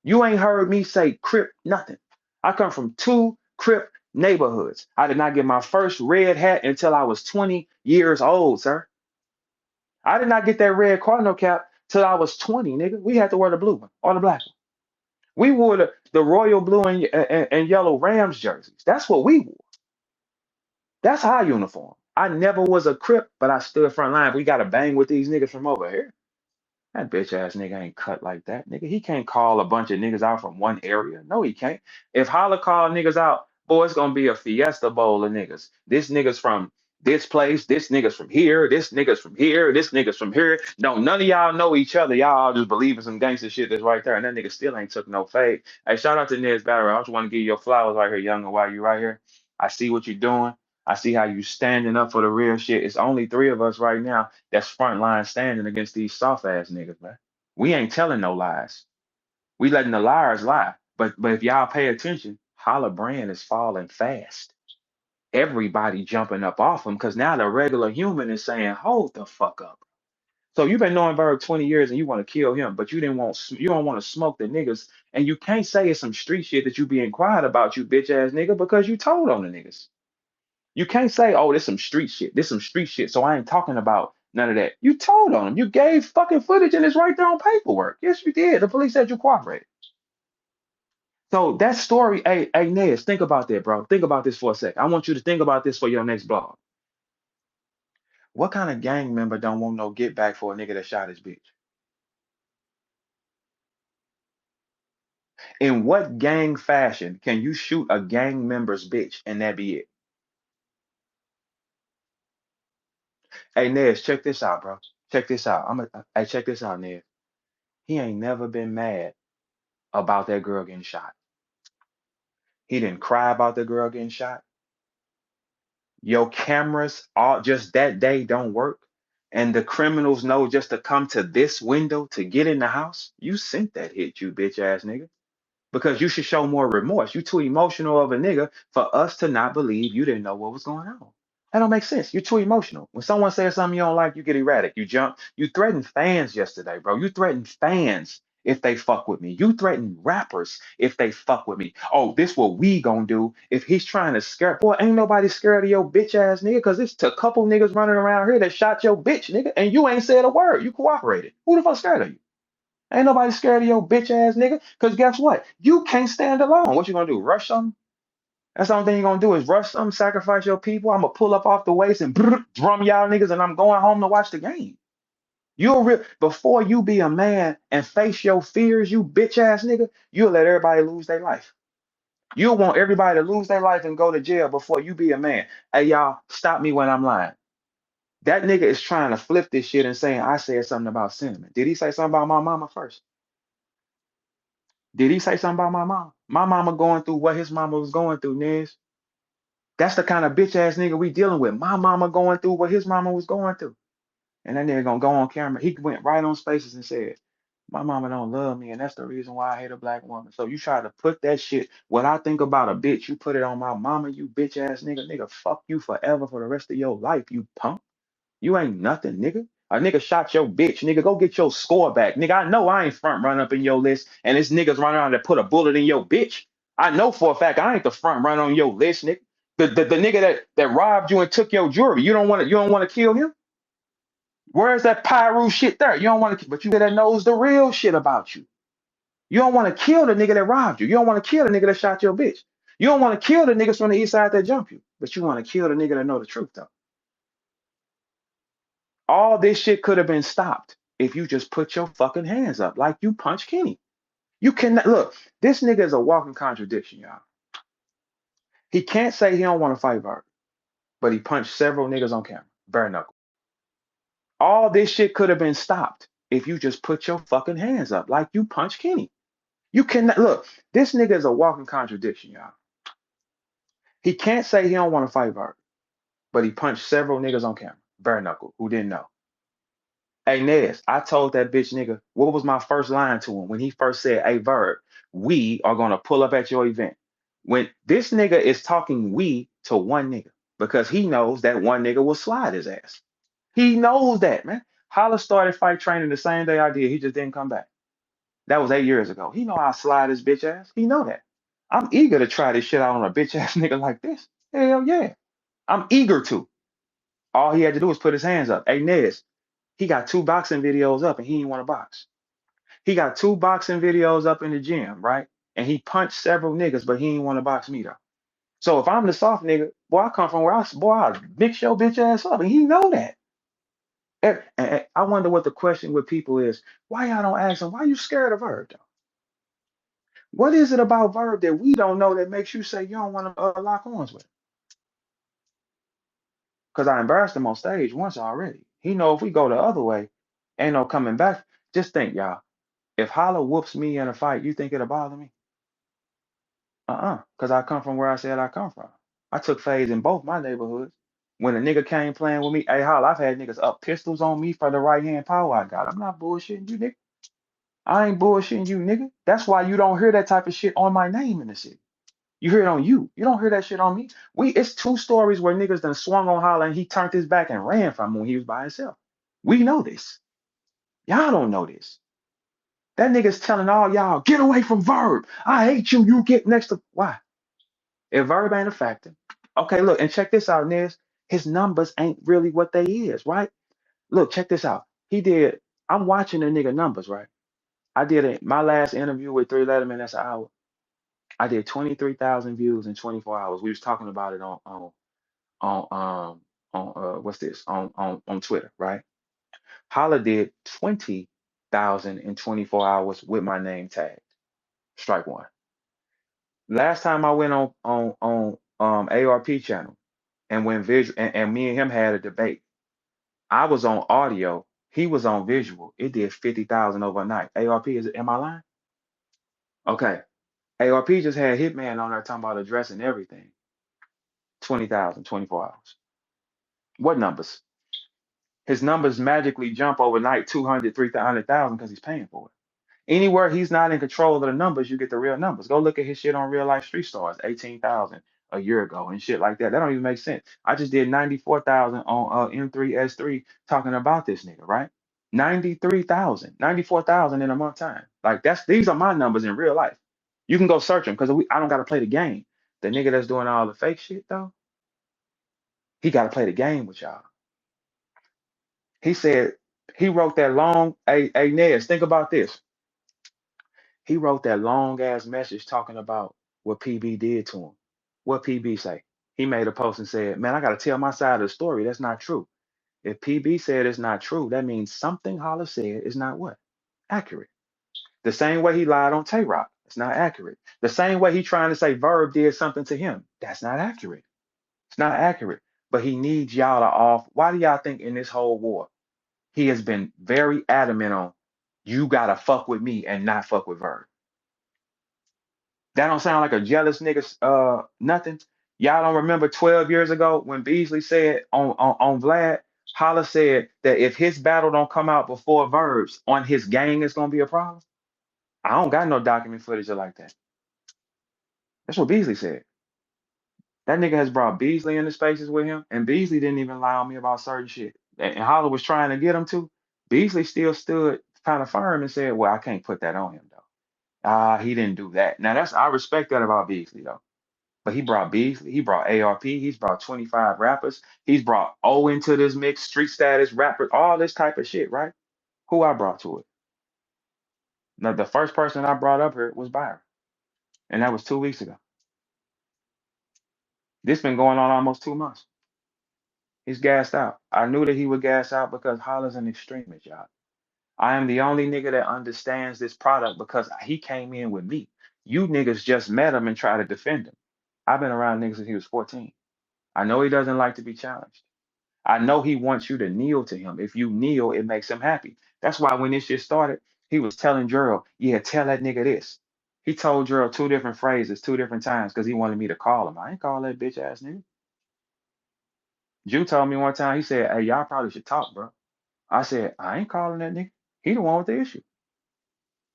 you ain't heard me say Crip nothing. I come from two Crip neighborhoods. I did not get my first red hat until I was 20 years old, sir. I did not get that red cardinal cap till I was 20, nigga. We had to wear the blue one or the black one. We wore the royal blue and yellow Rams jerseys. That's what we wore. That's our uniform. I never was a Crip, but I stood front line. We got to bang with these niggas from over here. That bitch ass nigga ain't cut like that, nigga. He can't call a bunch of niggas out from one area. No, he can't. If Holla call niggas out, boy, it's gonna be a fiesta bowl of niggas. This nigga's from This place, this nigga's from here, this nigga's from here, this nigga's from here. No, none of y'all know each other. Y'all all just believe in some gangster shit that's right there. And that nigga still ain't took no fade. Hey, shout out to Ned's Battery. I just want to give you your flowers right here, younger, while you right here. I see what you're doing. I see how you standing up for the real shit. It's only three of us right now that's front line standing against these soft ass niggas, man. We ain't telling no lies. We letting the liars lie. But if y'all pay attention, Holla brand is falling fast. Everybody jumping up off him because now the regular human is saying, "Hold the fuck up." So you've been knowing Verb 20 years and you want to kill him, but you don't want to smoke the niggas, and you can't say it's some street shit that you being quiet about, you bitch ass nigga, because you told on the niggas. You can't say, "Oh, this some street shit. This some street shit." So I ain't talking about none of that. You told on him. You gave fucking footage and it's right there on paperwork. Yes, you did. The police said you cooperated. So that story, hey, Nez, think about that, bro. Think about this for a sec. I want you to think about this for your next blog. What kind of gang member don't want no get back for a nigga that shot his bitch? In what gang fashion can you shoot a gang member's bitch and that be it? Hey, Nez, check this out, bro. Check this out. Hey, check this out, Nez. He ain't never been mad about that girl getting shot. He didn't cry about the girl getting shot. Your cameras all just that day don't work. And the criminals know just to come to this window to get in the house. You sent that hit, you bitch ass nigga. Because you should show more remorse. You too emotional of a nigga for us to not believe you didn't know what was going on. That don't make sense. You're too emotional. When someone says something you don't like, you get erratic. You jump. You threatened fans yesterday, bro. You threatened fans if they fuck with me. You threatened rappers if they fuck with me. Oh, this what we gonna do if he's trying to scare. Boy, ain't nobody scared of your bitch ass nigga because it's a couple niggas running around here that shot your bitch nigga and you ain't said a word. You cooperated. Who the fuck scared of you? Ain't nobody scared of your bitch ass nigga. Cause guess what? You can't stand alone. What you gonna do? Rush something? That's the only thing you're gonna do is rush something, sacrifice your people. I'm gonna pull up off the waist and drum y'all niggas, and I'm going home to watch the game. Before you be a man and face your fears, you bitch ass nigga, you'll let everybody lose their life. You'll want everybody to lose their life and go to jail before you be a man. Hey y'all, stop me when I'm lying. That nigga is trying to flip this shit and saying I said something about cinnamon. Did he say something about my mama first? Did he say something about my mama? My mama going through what his mama was going through, Niz. That's the kind of bitch ass nigga we dealing with. My mama going through what his mama was going through. And that nigga gonna go on camera. He went right on spaces and said, my mama don't love me, and that's the reason why I hate a black woman. So you try to put that shit, what I think about a bitch, you put it on my mama, you bitch ass nigga. Nigga, fuck you forever for the rest of your life, you punk. You ain't nothing, nigga. A nigga shot your bitch, nigga. Go get your score back, nigga. I know I ain't front run up in your list, and this niggas running around to put a bullet in your bitch. I know for a fact I ain't the front run on your list, nigga. The nigga that robbed you and took your jewelry. You don't want to kill him. Where's that Pyru shit there? You don't want to, but you that knows the real shit about you. You don't want to kill the nigga that robbed you. You don't want to kill the nigga that shot your bitch. You don't want to kill the niggas from the east side that jump you, but you want to kill the nigga that know the truth though. All this shit could have been stopped if you just put your fucking hands up like you punch Kenny. You cannot look. This nigga is a walking contradiction, y'all. He can't say he don't want to fight Verb, but he punched several niggas on camera. Bare knuckle. All this shit could have been stopped if you just put your fucking hands up like you punch Kenny. You cannot look. This nigga is a walking contradiction, y'all. He can't say he don't want to fight Verb, but he punched several niggas on camera. Bare knuckle, who didn't know. Hey Nez, I told that bitch nigga, what was my first line to him when he first said, hey Verb, we are gonna pull up at your event. When this nigga is talking we to one nigga, because he knows that one nigga will slide his ass. He knows that, man. Holla started fight training the same day I did. He just didn't come back. That was 8 years ago. He know I slide his bitch ass. He know that. I'm eager to try this shit out on a bitch ass nigga like this. Hell yeah. I'm eager to. All he had to do was put his hands up. Hey Nez, he got 2 boxing videos up and he didn't want to box. He got 2 boxing videos up in the gym, right? And he punched several niggas, but he didn't want to box me though. So if I'm the soft nigga, boy, I come from where I mix your bitch ass up, and he know that. And I wonder what the question with people is. Why y'all don't ask him? Why you scared of Verb though? What is it about Verb that we don't know that makes you say you don't want to lock arms with him? Because I embarrassed him on stage once already. He know if we go the other way, ain't no coming back. Just think, y'all. If Holla whoops me in a fight, you think it'll bother me? Because I come from where I said I come from. I took phase in both my neighborhoods. When a nigga came playing with me, hey Holla, I've had niggas up pistols on me for the right hand power I got. I'm not bullshitting you, nigga. I ain't bullshitting you, nigga. That's why you don't hear that type of shit on my name in the city. You hear it on you. You don't hear that shit on me. It's two stories where niggas done swung on Holla and he turned his back and ran from him when he was by himself. We know this. Y'all don't know this. That nigga's telling all y'all, get away from Verb. I hate you. You get next to why? If Verb ain't a factor. Okay, look, and check this out, Nez. His numbers ain't really what they is, right? Look, check this out. I'm watching the nigga numbers, right? I did my last interview with Three Letterman, that's an hour. I did 23,000 views in 24 hours. We was talking about it on what's this? On Twitter, right? Holla did 20,000 in 24 hours with my name tagged. Strike one. Last time I went on ARP channel and went visual and me and him had a debate. I was on audio, he was on visual. It did 50,000 overnight. ARP am I lying? Okay. ARP just had Hitman on there talking about addressing everything. 20,000, 24 hours. What numbers? His numbers magically jump overnight 200, 300,000 because he's paying for it. Anywhere he's not in control of the numbers, you get the real numbers. Go look at his shit on Real Life Street Stars, 18,000 a year ago and shit like that. That don't even make sense. I just did 94,000 on M3S3 talking about this nigga, right? 93,000, 94,000 in a month time. Like these are my numbers in real life. You can go search them because I don't got to play the game. The nigga that's doing all the fake shit though, he got to play the game with y'all. He said he wrote that long. Hey Nez, think about this. He wrote that long ass message talking about what PB did to him. What PB say? He made a post and said, "Man, I got to tell my side of the story. That's not true. If PB said it's not true, that means something Holla said is not what accurate. The same way he lied on Tay Rock, it's not accurate. The same way he trying to say Verb did something to him, that's not accurate. It's not accurate. But he needs y'all to off. Why do y'all think in this whole war he has been very adamant on you gotta fuck with me and not fuck with Verb? That don't sound like a jealous nigga nothing. Y'all don't remember 12 years ago when Beasley said on Vlad, Holla said that if his battle don't come out before Verbs on his gang, it's gonna be a problem. I don't got no document footage of like that. That's what Beasley said. That nigga has brought Beasley into spaces with him, and Beasley didn't even lie on me about certain shit. And Holla was trying to get him to. Beasley still stood kind of firm and said, "Well, I can't put that on him though." He didn't do that. Now I respect that about Beasley though. But he brought Beasley, he brought ARP, he's brought 25 rappers, he's brought O into this mix, street status, rapper, all this type of shit, right? Who I brought to it? Now, the first person I brought up here was Byron, and that was 2 weeks ago. This been going on almost 2 months. He's gassed out. I knew that he would gas out because Holla's an extremist, y'all. I am the only nigga that understands this product because he came in with me. You niggas just met him and try to defend him. I've been around niggas since he was 14. I know he doesn't like to be challenged. I know he wants you to kneel to him. If you kneel, it makes him happy. That's why when this shit started, he was telling Gerald, yeah, tell that nigga this. He told Gerald two different phrases, two different times, because he wanted me to call him. I ain't call that bitch ass nigga. Jew told me one time, he said, hey, y'all probably should talk, bro. I said, I ain't calling that nigga. He the one with the issue.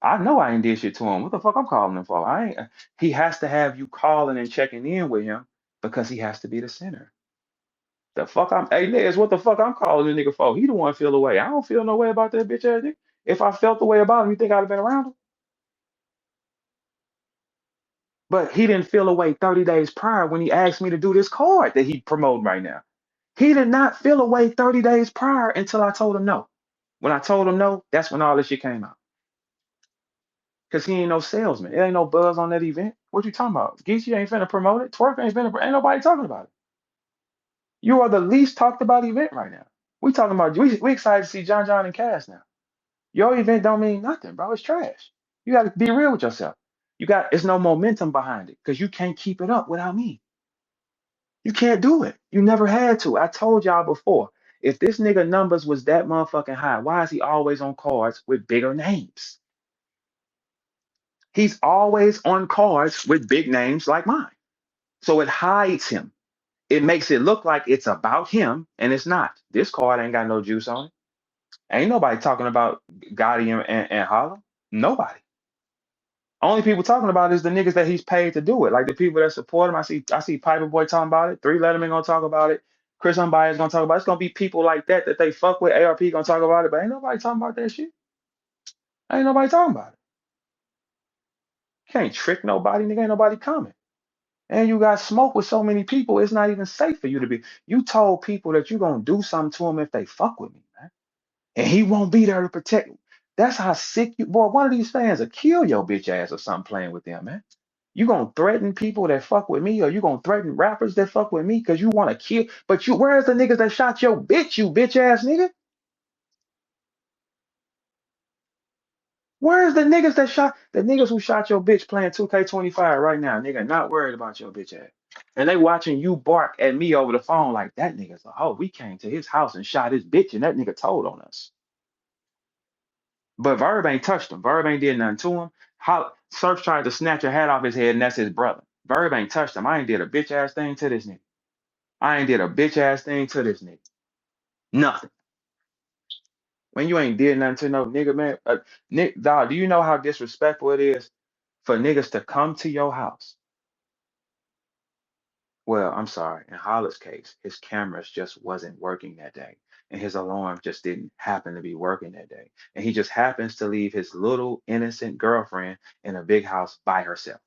I know I ain't did shit to him. What the fuck I'm calling him for? I ain't. He has to have you calling and checking in with him because he has to be the center. The fuck hey Nez, what the fuck I'm calling the nigga for? He the one feel the way. I don't feel no way about that bitch ass nigga. If I felt the way about him, you think I'd have been around him? But he didn't feel the way 30 days prior when he asked me to do this card that he promoting right now. He did not feel a way 30 days prior until I told him no. When I told him no, that's when all this shit came out. Cause he ain't no salesman. It ain't no buzz on that event. What you talking about? Geechee ain't finna promote it. Twerk ain't nobody talking about it. You are the least talked about event right now. We excited to see John John and Cass now. Your event don't mean nothing, bro. It's trash. You got to be real with yourself. It's no momentum behind it because you can't keep it up without me. You can't do it. You never had to. I told y'all before. If this nigga numbers was that motherfucking high, why is he always on cards with bigger names? He's always on cards with big names like mine. So it hides him. It makes it look like it's about him, and it's not. This card ain't got no juice on it. Ain't nobody talking about Gotti and Holla. Nobody. Only people talking about is the niggas that he's paid to do it. Like the people that support him. I see Piper Boy talking about it. Three Letterman gonna talk about it. Chris Unbiased gonna talk about it. It's gonna be people like that they fuck with. ARP gonna talk about it, but ain't nobody talking about that shit. Ain't nobody talking about it. Can't trick nobody, nigga. Ain't nobody coming. And you got smoke with so many people, it's not even safe for you to be. You told people that you gonna do something to them if they fuck with me, man. And he won't be there to protect you. That's how sick you, boy. One of these fans will kill your bitch ass or something playing with them, man. You gonna threaten people that fuck with me, or you gonna threaten rappers that fuck with me because you want to kill? But you, where's the niggas that shot your bitch, you bitch ass nigga? Where's the niggas that shot the niggas who shot your bitch playing 2K25 right now, nigga? Not worried about your bitch ass. And they watching you bark at me over the phone like that nigga's like, oh, we came to his house and shot his bitch, and that nigga told on us. But Verb ain't touched him. Verb ain't did nothing to him. Surf tried to snatch a hat off his head, and that's his brother. Verb ain't touched him. I ain't did a bitch ass thing to this nigga. I ain't did a bitch ass thing to this nigga. Nothing. When you ain't did nothing to no nigga, man. Nick, dog, do you know how disrespectful it is for niggas to come to your house? Well, I'm sorry. In Holla's case, his cameras just wasn't working that day, and his alarm just didn't happen to be working that day. And he just happens to leave his little innocent girlfriend in a big house by herself.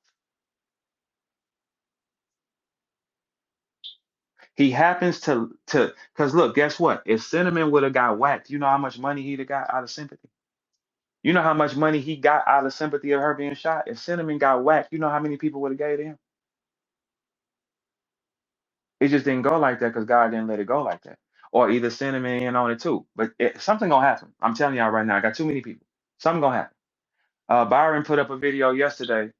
He happens to because look, guess what? If Cinnamon would have got whacked, you know how much money he'd have got out of sympathy? You know how much money he got out of sympathy of her being shot? If Cinnamon got whacked, you know how many people would have gave to him? It just didn't go like that because God didn't let it go like that. Or either Cinnamon in on it too. But something gonna happen. I'm telling y'all right now, I got too many people. Something gonna happen. Byron put up a video yesterday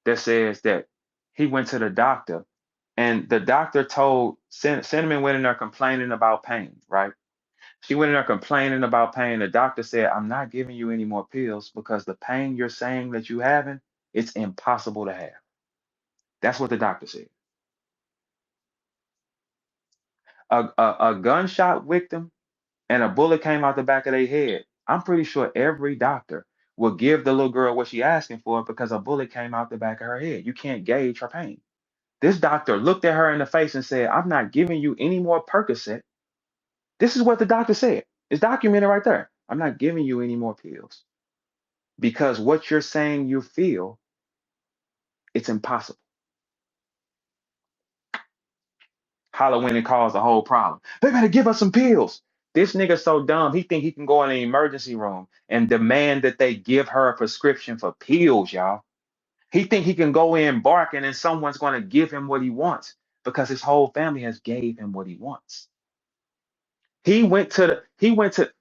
that says that he went to the doctor and the doctor told Cinnamon went in there complaining about pain, right? She went in there complaining about pain. The doctor said, I'm not giving you any more pills because the pain you're saying that you having, it's impossible to have. That's what the doctor said. A gunshot victim and a bullet came out the back of their head. I'm pretty sure every doctor will give the little girl what she asking for because a bullet came out the back of her head. You can't gauge her pain. This doctor looked at her in the face and said, I'm not giving you any more Percocet. This is what the doctor said. It's documented right there. I'm not giving you any more pills because what you're saying you feel, it's impossible. Halloween and caused the whole problem. They better give us some pills. This nigga so dumb, he think he can go in the emergency room and demand that they give her a prescription for pills, y'all. He think he can go in barking and someone's going to give him what he wants because his whole family has gave him what he wants.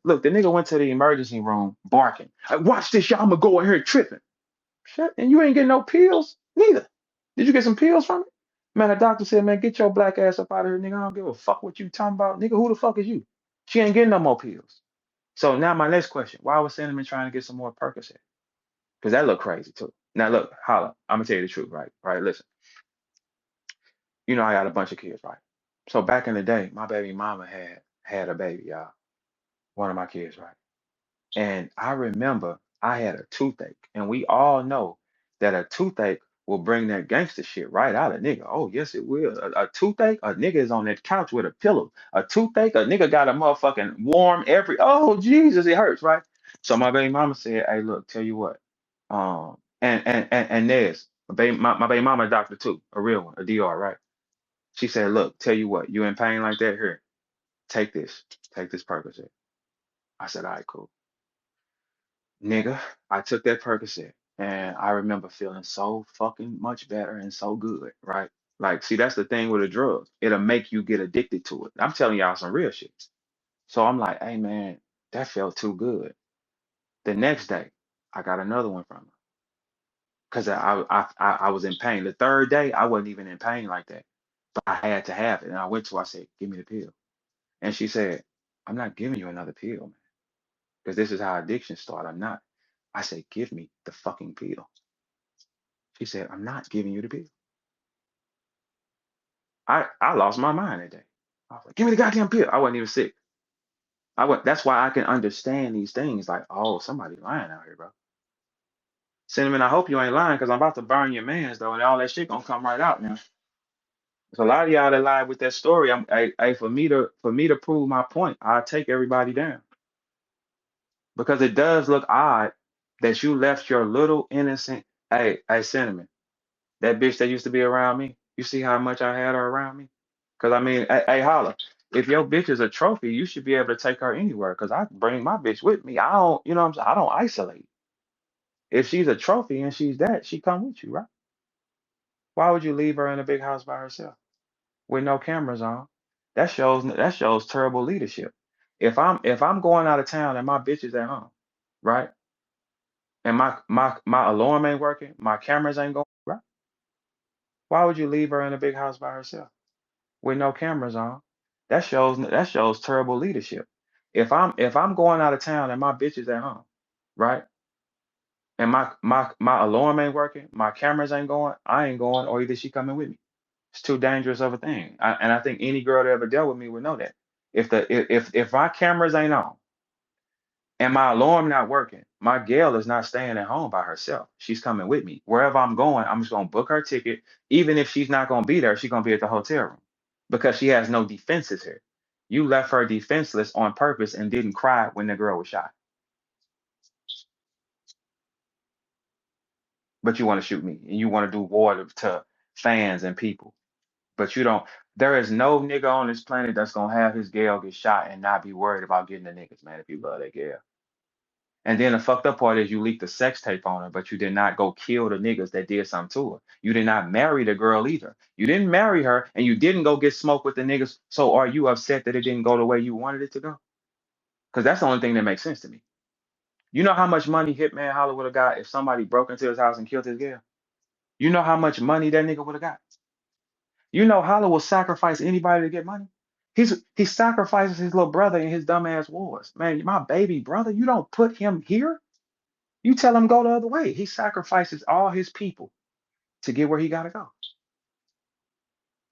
Look, the nigga went to the emergency room barking. Watch this, y'all, I'm gonna go in here tripping. Shit, and you ain't getting no pills neither. Did you get some pills from it? Man, the doctor said, man, get your black ass up out of here, nigga. I don't give a fuck what you talking about. Nigga, who the fuck is you? She ain't getting no more pills. So now my next question, why was Cinnamon trying to get some more Percocet? Because that look crazy too. Now look, Holla, I'm gonna tell you the truth, right? Right, listen. You know I got a bunch of kids, right? So back in the day, my baby mama had a baby, y'all. One of my kids, right? And I remember I had a toothache, and we all know that a toothache will bring that gangster shit right out of nigga. Oh, yes, it will. A toothache, a nigga is on that couch with a pillow. A toothache, a nigga got a motherfucking warm oh, Jesus, it hurts, right? So my baby mama said, hey, look, tell you what. And Nez, my baby mama a doctor too, a real one, a DR, right? She said, look, tell you what, you in pain like that? Here, take this. Take this Percocet. I said, all right, cool. Nigga, I took that Percocet and I remember feeling so fucking much better and so good, right? Like, see, that's the thing with a drug. It'll make you get addicted to it. I'm telling y'all some real shit. So I'm like, hey man, that felt too good. The next day, I got another one from her because I was in pain. The third day, I wasn't even in pain like that. but I had to have it. And I said, give me the pill. And she said, I'm not giving you another pill, man, because this is how addiction start. I'm not. I said, give me the fucking pill. She said, I'm not giving you the pill. I lost my mind that day. I was like, give me the goddamn pill. I wasn't even sick. That's why I can understand these things. Like, oh, somebody lying out here, bro. Cinnamon, I hope you ain't lying because I'm about to burn your mans though, and all that shit gonna come right out now. There's a lot of y'all that lied with that story. For me to prove my point, I'll take everybody down because it does look odd that you left your little innocent. Hey, Cinnamon, that bitch that used to be around me. You see how much I had her around me? Because I mean, hey, Holla, if your bitch is a trophy, you should be able to take her anywhere. Because I bring my bitch with me. I don't, you know what I'm saying? I don't isolate. If she's a trophy and she's that, she come with you, right? Why would you leave her in a big house by herself with no cameras on? That shows terrible leadership. If I'm going out of town and my bitch is at home, right? And my alarm ain't working, my cameras ain't going, right? Why would you leave her in a big house by herself with no cameras on? That shows terrible leadership. If I'm going out of town and my bitch is at home, right? And my alarm ain't working, my cameras ain't going, I ain't going, or either she coming with me. It's too dangerous of a thing. And I think any girl that ever dealt with me would know that. If my cameras ain't on and my alarm not working, my gal is not staying at home by herself. She's coming with me. Wherever I'm going, I'm just gonna book her ticket. Even if she's not gonna be there, she's gonna be at the hotel room because she has no defenses here. You left her defenseless on purpose and didn't cry when the girl was shot. But you want to shoot me and you want to do war to fans and people. But you don't. There is no nigga on this planet that's gonna have his gal get shot and not be worried about getting the niggas, man, if you love that gal. And then the fucked up part is you leaked the sex tape on her, but you did not go kill the niggas that did something to her. You did not marry the girl either. You didn't marry her and you didn't go get smoked with the niggas. So are you upset that it didn't go the way you wanted it to go? Because that's the only thing that makes sense to me. You know how much money Hitman Holla would have got if somebody broke into his house and killed his gal? You know how much money that nigga would have got? You know Holla will sacrifice anybody to get money. He sacrifices his little brother in his dumbass wars. Man, my baby brother, you don't put him here. You tell him go the other way. He sacrifices all his people to get where he gotta go.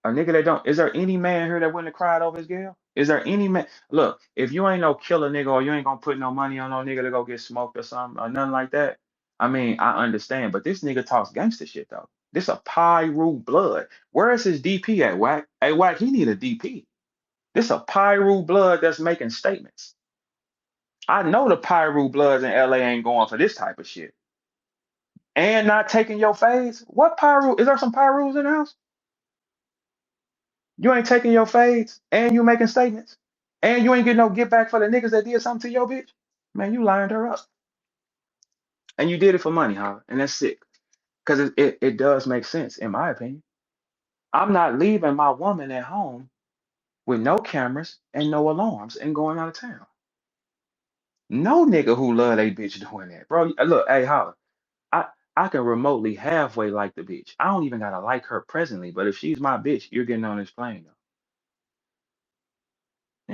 A nigga that don't. Is there any man here that wouldn't have cried over his girl? Is there any man? Look, if you ain't no killer nigga or you ain't gonna put no money on no nigga to go get smoked or something or nothing like that, I mean, I understand. But this nigga talks gangster shit though. This a Pyru blood. Where is his DP at, Wack? Hey, Wack, he need a DP. This a Pyru blood that's making statements. I know the Pyru bloods in LA ain't going for this type of shit. And not taking your fades? What Pyru? Is there some Pyrus in the house? You ain't taking your fades and you making statements. And you ain't getting no get back for the niggas that did something to your bitch. Man, you lined her up. And you did it for money, huh? And that's sick. Because it does make sense, in my opinion. I'm not leaving my woman at home with no cameras and no alarms and going out of town. No nigga who love they bitch doing that. Bro, look, hey, holla. I I can remotely halfway like the bitch. I don't even gotta like her presently, but if she's my bitch, you're getting on this plane though.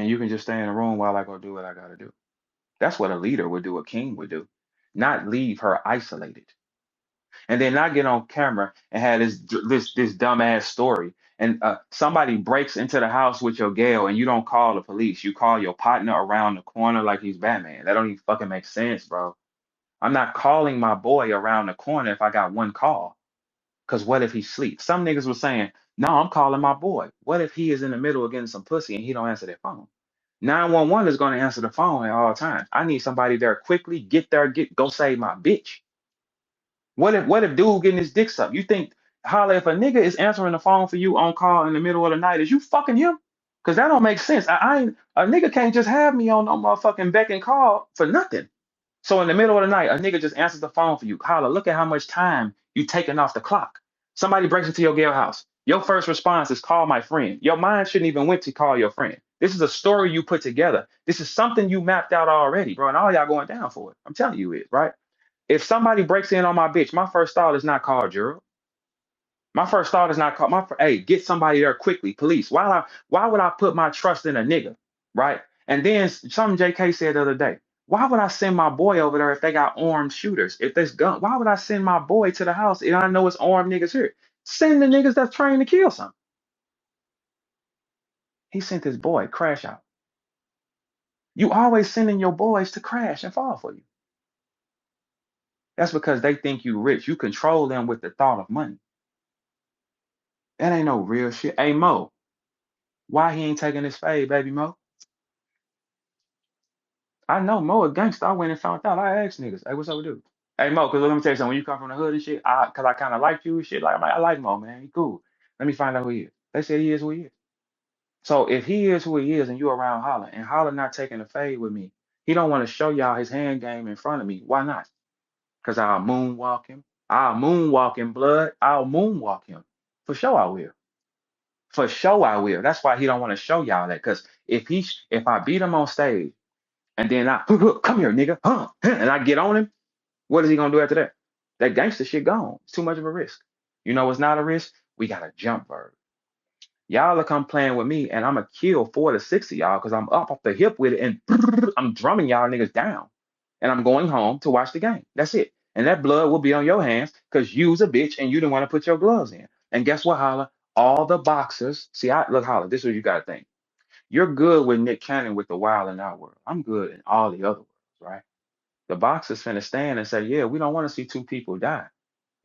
And you can just stay in the room while I go do what I gotta do. That's what a leader would do, a king would do. Not leave her isolated. And then not get on camera and have this dumbass story. And somebody breaks into the house with your gal and you don't call the police. You call your partner around the corner like he's Batman. That don't even fucking make sense, bro. I'm not calling my boy around the corner if I got one call. Because what if he sleeps? Some niggas were saying, no, I'm calling my boy. What if he is in the middle of getting some pussy and he don't answer their phone? 911 is going to answer the phone at all times. I need somebody there quickly. Get there, go save my bitch. What if dude getting his dick sucked? You think, holla, if a nigga is answering the phone for you on call in the middle of the night, is you fucking him? Because that don't make sense. I ain't a nigga can't just have me on no motherfucking beck and call for nothing. So in the middle of the night, a nigga just answers the phone for you. Holla, look at how much time you taking off the clock. Somebody breaks into your gal house. Your first response is call my friend. Your mind shouldn't even went to call your friend. This is a story you put together. This is something you mapped out already, bro. And all y'all going down for it. I'm telling you it, right? If somebody breaks in on my bitch, my first thought is not call Gerald. My first thought is not call hey, get somebody there quickly, police. Why would I put my trust in a nigga, right? And then something JK said the other day. Why would I send my boy over there if they got armed shooters? If there's gun, why would I send my boy to the house and I know it's armed niggas here? Send the niggas that's trained to kill something. He sent his boy crash out. You always sending your boys to crash and fall for you. That's because they think you rich. You control them with the thought of money. That ain't no real shit. Hey Mo, why he ain't taking his fade, baby Mo? I know Mo a gangster. I went and found out. I asked niggas, hey, what's up with dude? Hey Mo, cause let me tell you something. When you come from the hood and shit, cause I kind of like you and shit. Like I like Mo, man. He cool. Let me find out who he is. They said he is who he is. So if he is who he is, and you around Holla, and Holla not taking a fade with me, he don't want to show y'all his hand game in front of me. Why not? Cause I'll moonwalk him. I'll moonwalk him, blood. I'll moonwalk him. For sure I will. For sure I will. That's why he don't want to show y'all that. Cause if I beat him on stage and then I come here, nigga, and I get on him, what is he gonna do after that? That gangster shit gone. It's too much of a risk. You know what's not a risk? We got a jump Verb. Y'all will come playing with me, and I'm gonna kill 4 to 6 of y'all because I'm up off the hip with it, and I'm drumming y'all niggas down. And I'm going home to watch the game. That's it. And that blood will be on your hands because you's a bitch and you didn't want to put your gloves in. And guess what, Holla? All the boxers, see, look, Holla, this is what you gotta think. You're good with Nick Cannon with the Wild and Out world. I'm good in all the other worlds, right? The boxers finna stand and say, yeah, we don't want to see two people die.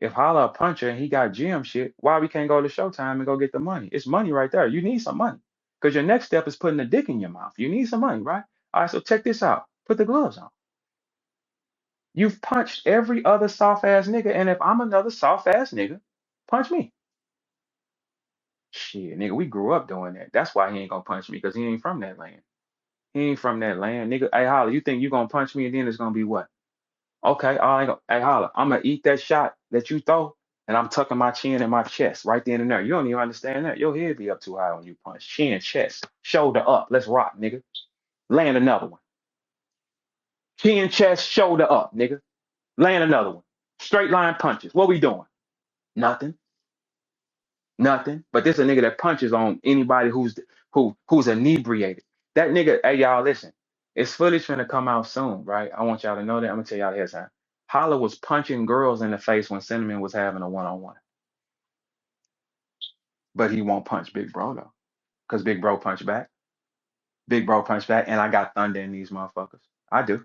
If Holla a puncher and he got gym shit, why we can't go to Showtime and go get the money? It's money right there. You need some money. Because your next step is putting a dick in your mouth. You need some money, right? All right, so check this out. Put the gloves on. You've punched every other soft ass nigga, and if I'm another soft ass nigga, punch me. Shit, nigga, we grew up doing that. That's why he ain't gonna punch me, because he ain't from that land. He ain't from that land. Nigga, hey Holla, you think you gonna punch me and then it's gonna be what? Okay, all right, hey Holla, I'm gonna eat that shot that you throw, and I'm tucking my chin in my chest right then and there. You don't even understand that. Your head be up too high when you punch. Chin, chest, shoulder up. Let's rock, nigga. Land another one. Chin, chest, shoulder up, nigga. Land another one. Straight line punches. What we doing? Nothing. Nothing. But this a nigga that punches on anybody who's inebriated. That nigga, hey y'all, listen. It's footage finna come out soon, right? I want y'all to know that. I'm gonna tell y'all ahead of time. Holla was punching girls in the face when Cinnamon was having a one-on-one. But he won't punch Big Bro though. Cause Big Bro punched back. Big Bro punched back, and I got thunder in these motherfuckers. I do.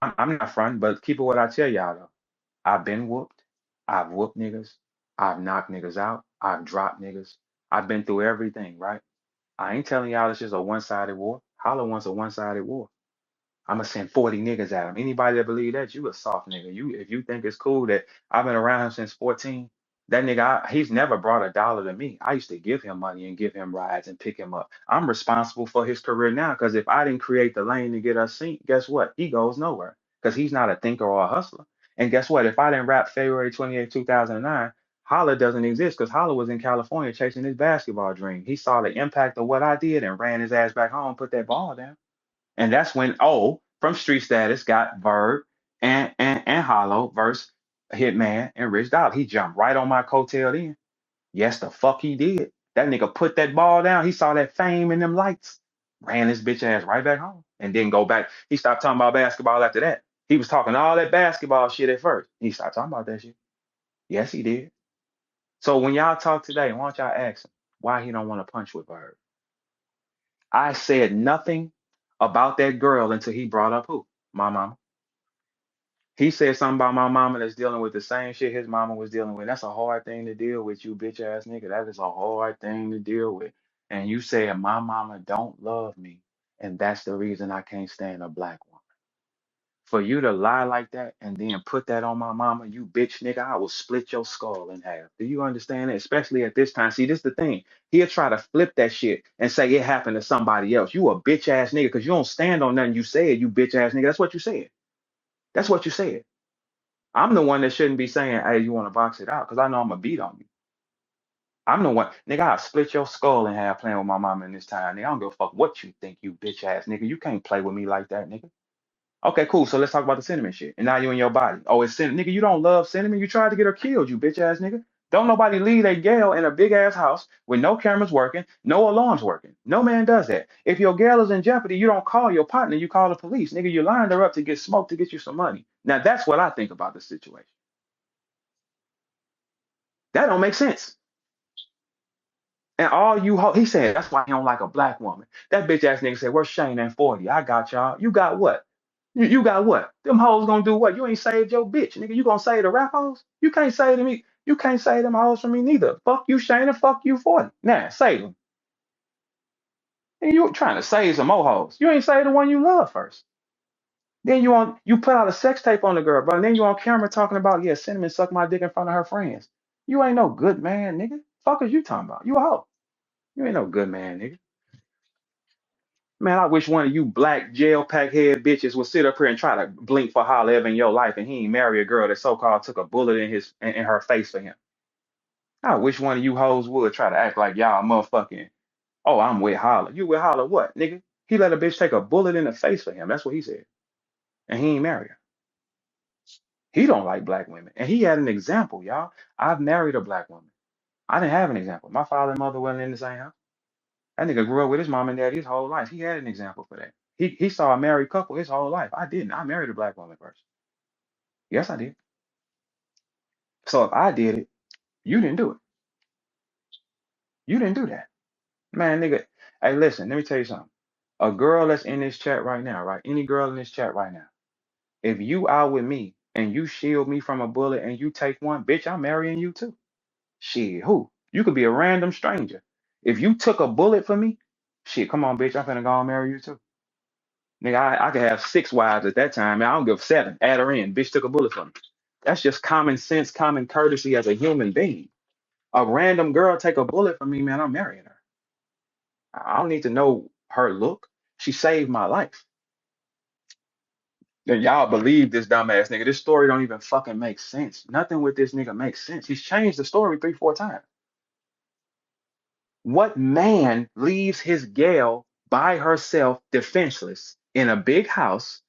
I'm not fronting, but keep it what I tell y'all though. I've been whooped. I've whooped niggas. I've knocked niggas out. I've dropped niggas. I've been through everything, right? I ain't telling y'all it's just a one-sided war. Holla wants a one-sided war. I'ma send 40 niggas at him. Anybody that believe that, you a soft nigga. You if you think it's cool that I've been around him since 14, that nigga, he's never brought a dollar to me. I used to give him money and give him rides and pick him up. I'm responsible for his career now because if I didn't create the lane to get us seen, guess what? He goes nowhere because he's not a thinker or a hustler. And guess what? If I didn't rap February 28th, 2009, Holla doesn't exist because Holla was in California chasing his basketball dream. He saw the impact of what I did and ran his ass back home, put that ball down. And that's when O from Street Status got Verb and Hollow versus Hitman and Rich Dollar. He jumped right on my coattail then. Yes, the fuck he did. That nigga put that ball down. He saw that fame in them lights. Ran his bitch ass right back home. And then go back. He stopped talking about basketball after that. He was talking all that basketball shit at first. He stopped talking about that shit. Yes, he did. So when y'all talk today, why don't y'all ask him why he don't want to punch with Verb? I said nothing about that girl until he brought up who? My mama. He said something about my mama that's dealing with the same shit his mama was dealing with. That's a hard thing to deal with, you bitch ass nigga. That is a hard thing to deal with. And you said my mama don't love me, and that's the reason I can't stand a black woman. For you to lie like that and then put that on my mama, you bitch nigga, I will split your skull in half. Do you understand that? Especially at this time. See, this is the thing. He'll try to flip that shit and say it happened to somebody else. You a bitch ass nigga because you don't stand on nothing you said, you bitch ass nigga. That's what you said. That's what you said. I'm the one that shouldn't be saying, hey, you want to box it out because I know I'm going to beat on you. I'm the one, nigga, I'll split your skull in half playing with my mama in this time. Nigga, I don't give a fuck what you think, you bitch ass nigga. You can't play with me like that, nigga. Okay, cool. So let's talk about the cinnamon shit. And now you in your body. Oh, it's cinnamon. Nigga, you don't love cinnamon. You tried to get her killed, you bitch ass nigga. Don't nobody leave a gal in a big ass house with no cameras working, no alarms working. No man does that. If your gal is in jeopardy, you don't call your partner, you call the police. Nigga, you lined her up to get smoked to get you some money. Now that's what I think about the situation. That don't make sense. And all you he said that's why he don't like a black woman. That bitch ass nigga said, where's Shane and 40? I got y'all. You got what? You got what? Them hoes gonna do what? You ain't saved your bitch, nigga. You gonna save the rap hoes? You can't save them. You can't save them hoes from me neither. Fuck you, Shane, and fuck you, 40. Nah, save them. And you trying to save some more hoes. You ain't save the one you love first. Then you put out a sex tape on the girl, bro. And then you on camera talking about, yeah, Cinnamon suck my dick in front of her friends. You ain't no good man, nigga. Fuck is you talking about? You a hoe. You ain't no good man, nigga. Man, I wish one of you black jail pack head bitches would sit up here and try to blink for Holla ever in your life, and he ain't marry a girl that so-called took a bullet in her face for him. I wish one of you hoes would try to act like y'all motherfucking, oh, I'm with Holla. You with Holla what, nigga? He let a bitch take a bullet in the face for him. That's what he said. And he ain't marry her. He don't like black women. And he had an example, y'all. I've married a black woman. I didn't have an example. My father and mother wasn't in the same house. That nigga grew up with his mom and dad his whole life. He had an example for that. He saw a married couple his whole life. I didn't. I married a black woman first. Yes, I did. So if I did it, you didn't do it. You didn't do that. Man, nigga. Hey, listen, let me tell you something. A girl that's in this chat right now, right? Any girl in this chat right now. If you out with me and you shield me from a bullet and you take one, bitch, I'm marrying you too. Shit, who? You could be a random stranger. If you took a bullet for me, shit, come on, bitch, I'm finna go and marry you too. Nigga, I could have 6 wives at that time. Man, I don't give 7. Add her in. Bitch took a bullet for me. That's just common sense, common courtesy as a human being. A random girl take a bullet for me, man, I'm marrying her. I don't need to know her look. She saved my life. Then y'all believe this dumbass nigga. This story don't even fucking make sense. Nothing with this nigga makes sense. He's changed the story 3, 4 times. What man leaves his gal by herself, defenseless, in a big house,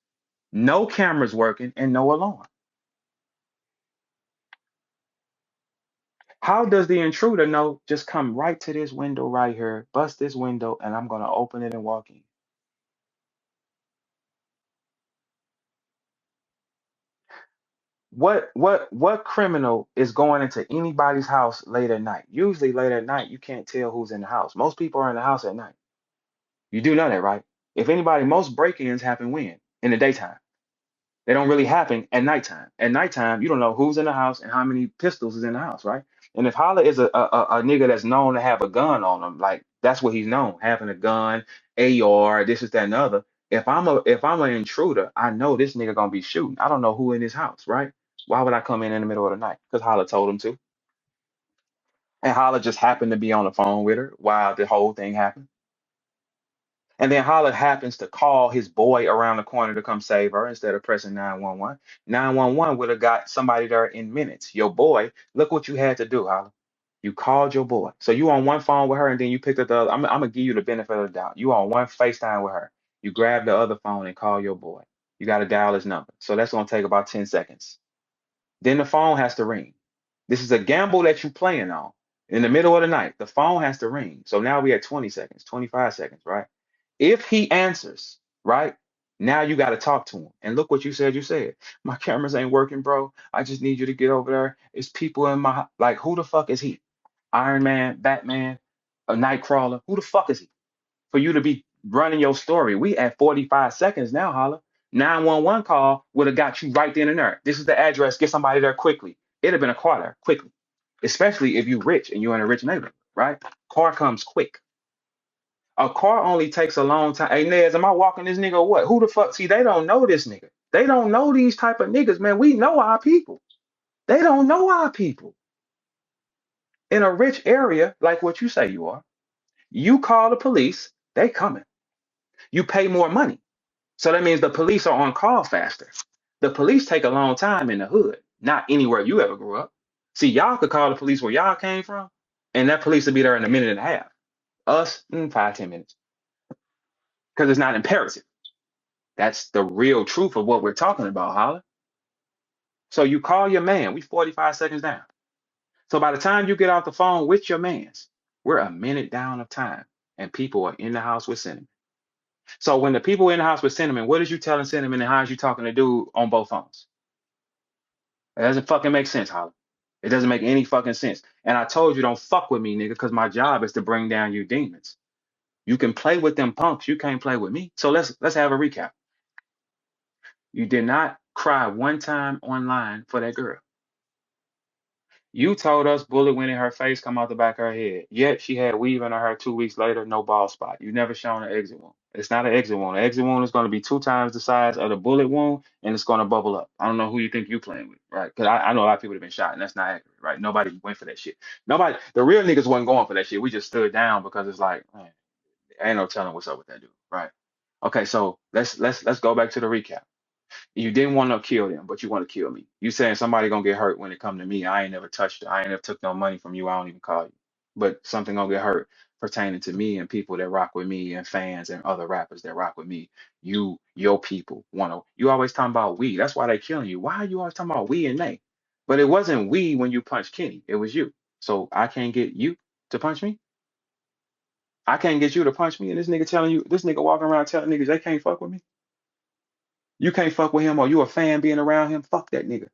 no cameras working, and no alarm? How does the intruder know? Just come right to this window right here, bust this window, and I'm gonna open it and walk in. What criminal is going into anybody's house late at night? Usually late at night, you can't tell who's in the house. Most people are in the house at night. You do know that, right? If anybody, most break-ins happen when? In the daytime. They don't really happen at nighttime. At nighttime, you don't know who's in the house and how many pistols is in the house, right? And if Holla is a nigga that's known to have a gun on him, like that's what he's known, having a gun, AR, this is that and the other. If I'm an intruder, I know this nigga gonna be shooting. I don't know who in his house, right? Why would I come in the middle of the night? Because Holla told him to, and Holla just happened to be on the phone with her while the whole thing happened. And then Holler happens to call his boy around the corner to come save her instead of pressing 911. 911 would have got somebody there in minutes. Your boy, look what you had to do, Holler. You called your boy. So you on one phone with her and then you picked up the other. I'm gonna give you the benefit of the doubt. You on one FaceTime with her. You grab the other phone and call your boy. You got to dial his number. So that's gonna take about 10 seconds. Then the phone has to ring. This is a gamble that you're playing on. In the middle of the night, the phone has to ring. So now we at 20 seconds, 25 seconds, right? If he answers, right? Now you got to talk to him. And look what you said. You said, my cameras ain't working, bro. I just need you to get over there. It's people in my, like, who the fuck is he? Iron Man, Batman, a Nightcrawler. Who the fuck is he? For you to be running your story. We at 45 seconds now, Holla. 911 call would have got you right then and there. This is the address. Get somebody there quickly. It'd have been a car there quickly, especially if you rich and you're in a rich neighborhood, right? Car comes quick. A car only takes a long time. Hey, Nez, am I walking this nigga or what? Who the fuck? See, they don't know this nigga. They don't know these type of niggas, man. We know our people. They don't know our people. In a rich area, like what you say you are, you call the police, they coming. You pay more money. So that means the police are on call faster. The police take a long time in the hood, not anywhere you ever grew up. See, y'all could call the police where y'all came from, and that police will be there in a minute and a half. Us, 5, 10 minutes, because it's not imperative. That's the real truth of what we're talking about, Holla. So you call your man. We 45 seconds down. So by the time you get off the phone with your mans, we're a minute down of time and people are in the house with Cinnamon. So when the people in the house with Cinnamon, what is you telling Cinnamon and how is you talking to dude on both phones? It doesn't fucking make sense, Holly. It doesn't make any fucking sense. And I told you don't fuck with me, nigga, because my job is to bring down you demons. You can play with them punks. You can't play with me. So let's have a recap. You did not cry one time online for that girl. You told us bullet went in her face, come out the back of her head. Yet she had weave in her hair 2 weeks later, no bald spot. You never shown an exit wound. It's not an exit wound. An exit wound is going to be 2 times the size of the bullet wound, and it's going to bubble up. I don't know who you think you playing with, right? Because I know a lot of people have been shot, and that's not accurate, right? Nobody went for that shit. Nobody, the real niggas wasn't going for that shit. We just stood down because it's like, man, ain't no telling what's up with that dude, right? Okay, so let's go back to the recap. You didn't want to kill them, but you want to kill me. You saying somebody gonna get hurt when it come to me. I ain't never touched it. I ain't never took no money from you. I don't even call you. But something gonna get hurt pertaining to me and people that rock with me and fans and other rappers that rock with me. Your people wanna you always talking about we. That's why they killing you. Why are you always talking about we and they? But it wasn't we when you punched Kenny. It was you. So I can't get you to punch me. I can't get you to punch me. And this nigga telling you, this nigga walking around telling niggas they can't fuck with me. You can't fuck with him or you a fan being around him. Fuck that nigga.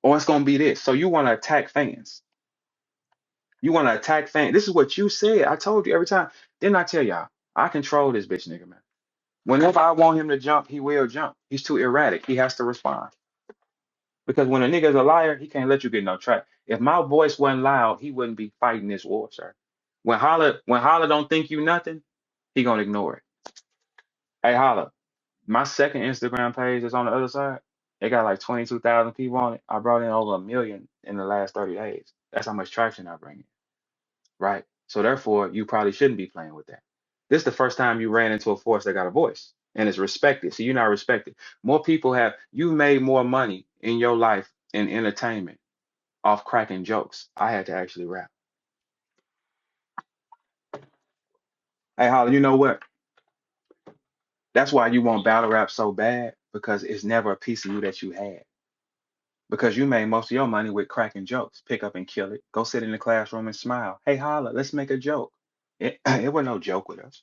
Or it's gonna be this. So you want to attack fans. You want to attack fans. This is what you said. I told you every time. Didn't I tell y'all? I control this bitch nigga, man. Whenever I want him to jump, he will jump. He's too erratic. He has to respond. Because when a nigga is a liar, he can't let you get no track. If my voice wasn't loud, he wouldn't be fighting this war, sir. When Holla don't think you nothing, he gonna ignore it. Hey Holla, my second Instagram page is on the other side. It got like 22,000 people on it. I brought in over 1 million in the last 30 days. That's how much traction I bring in, right? So therefore, you probably shouldn't be playing with that. This is the first time you ran into a force that got a voice and is respected. So you're not respected. More people have, you made more money in your life in entertainment off cracking jokes. I had to actually rap. Hey, Holly, you know what? That's why you want battle rap so bad because it's never a piece of you that you had. Because you made most of your money with cracking jokes. Pick up and kill it. Go sit in the classroom and smile. Hey, Holla, let's make a joke. It wasn't no joke with us.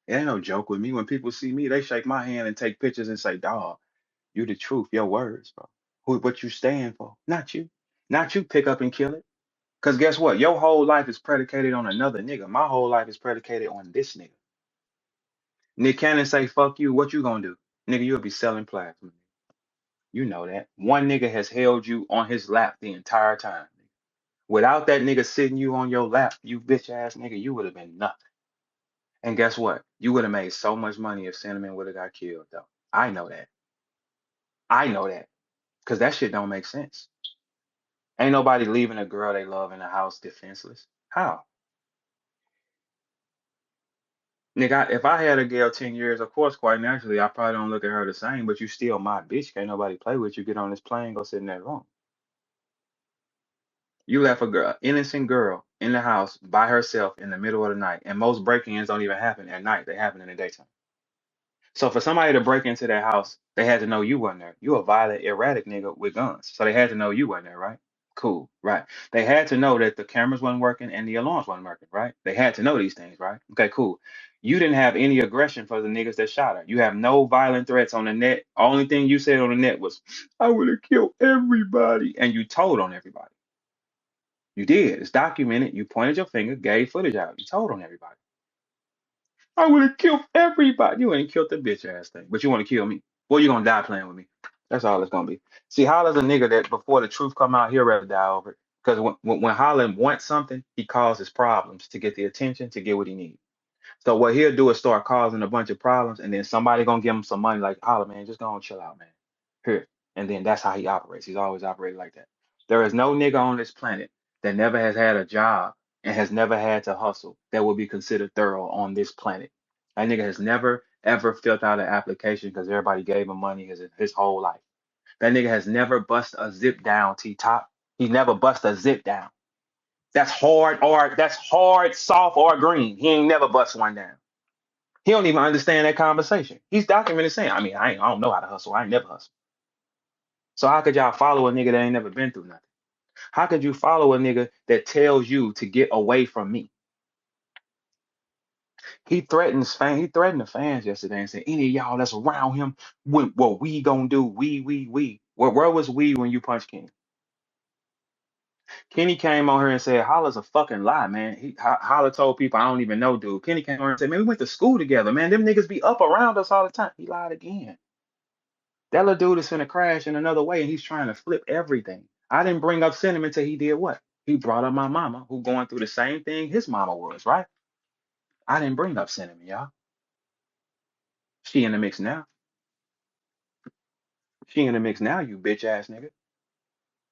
It ain't no joke with me. When people see me, they shake my hand and take pictures and say, dog, you the truth, your words, bro. What you stand for? Not you. Not you pick up and kill it. Because guess what? Your whole life is predicated on another nigga. My whole life is predicated on this nigga. Nick Cannon say, fuck you. What you gonna do? Nigga, you'll be selling plasma. You know that. One nigga has held you on his lap the entire time. Without that nigga sitting you on your lap, you bitch ass nigga, you would have been nothing. And guess what? You would have made so much money if Cinnamon would have got killed, though. I know that. I know that. Because that shit don't make sense. Ain't nobody leaving a girl they love in the house defenseless. How? Nigga, if I had a girl 10 years, of course, quite naturally, I probably don't look at her the same, but you still my bitch. Can't nobody play with you. Get on this plane, go sit in that room. You left a girl, innocent girl, in the house by herself in the middle of the night. And most break-ins don't even happen at night. They happen in the daytime. So for somebody to break into their house, they had to know you wasn't there. You a violent, erratic nigga with guns. So they had to know you wasn't there, right? Cool, right. They had to know that the cameras wasn't working and the alarms wasn't working, right? They had to know these things, right? Okay, cool. You didn't have any aggression for the niggas that shot her. You have no violent threats on the net. Only thing you said on the net was, I would have killed everybody. And you told on everybody. You did. It's documented. You pointed your finger, gave footage out. You told on everybody. I would have killed everybody. You ain't killed the bitch ass thing, but you want to kill me. Boy, you gonna die playing with me. That's all it's gonna be. See, Holla's a nigga that before the truth come out, he'll rather die over it. Because when Holla wants something, he causes problems to get the attention, to get what he needs. So what he'll do is start causing a bunch of problems, and then somebody gonna give him some money, like, Holla, man, just go and chill out, man. Here. And then that's how he operates. He's always operated like that. There is no nigga on this planet that never has had a job and has never had to hustle that will be considered thorough on this planet. That nigga has never ever filled out an application because everybody gave him money his whole life. That nigga has never bust a zip down, T top. He never bust a zip down. That's hard, soft, or green. He ain't never bust one down. He don't even understand that conversation. He's documented saying, I mean, I don't know how to hustle. I ain't never hustled. So how could y'all follow a nigga that ain't never been through nothing? How could you follow a nigga that tells you to get away from me? He threatened the fans yesterday and said, any of y'all that's around him, what we gonna do? We. Where was we when you punched Kenny? Kenny came on here and said, Holla's a fucking lie, man. Holla told people I don't even know, dude. Kenny came on here and said, man, we went to school together, man. Them niggas be up around us all the time. He lied again. That little dude is finna crash in another way, and he's trying to flip everything. I didn't bring up sentiment until he did what? He brought up my mama, who going through the same thing his mama was, right? I didn't bring up sentiment, y'all. She in the mix now. She in the mix now, you bitch ass nigga.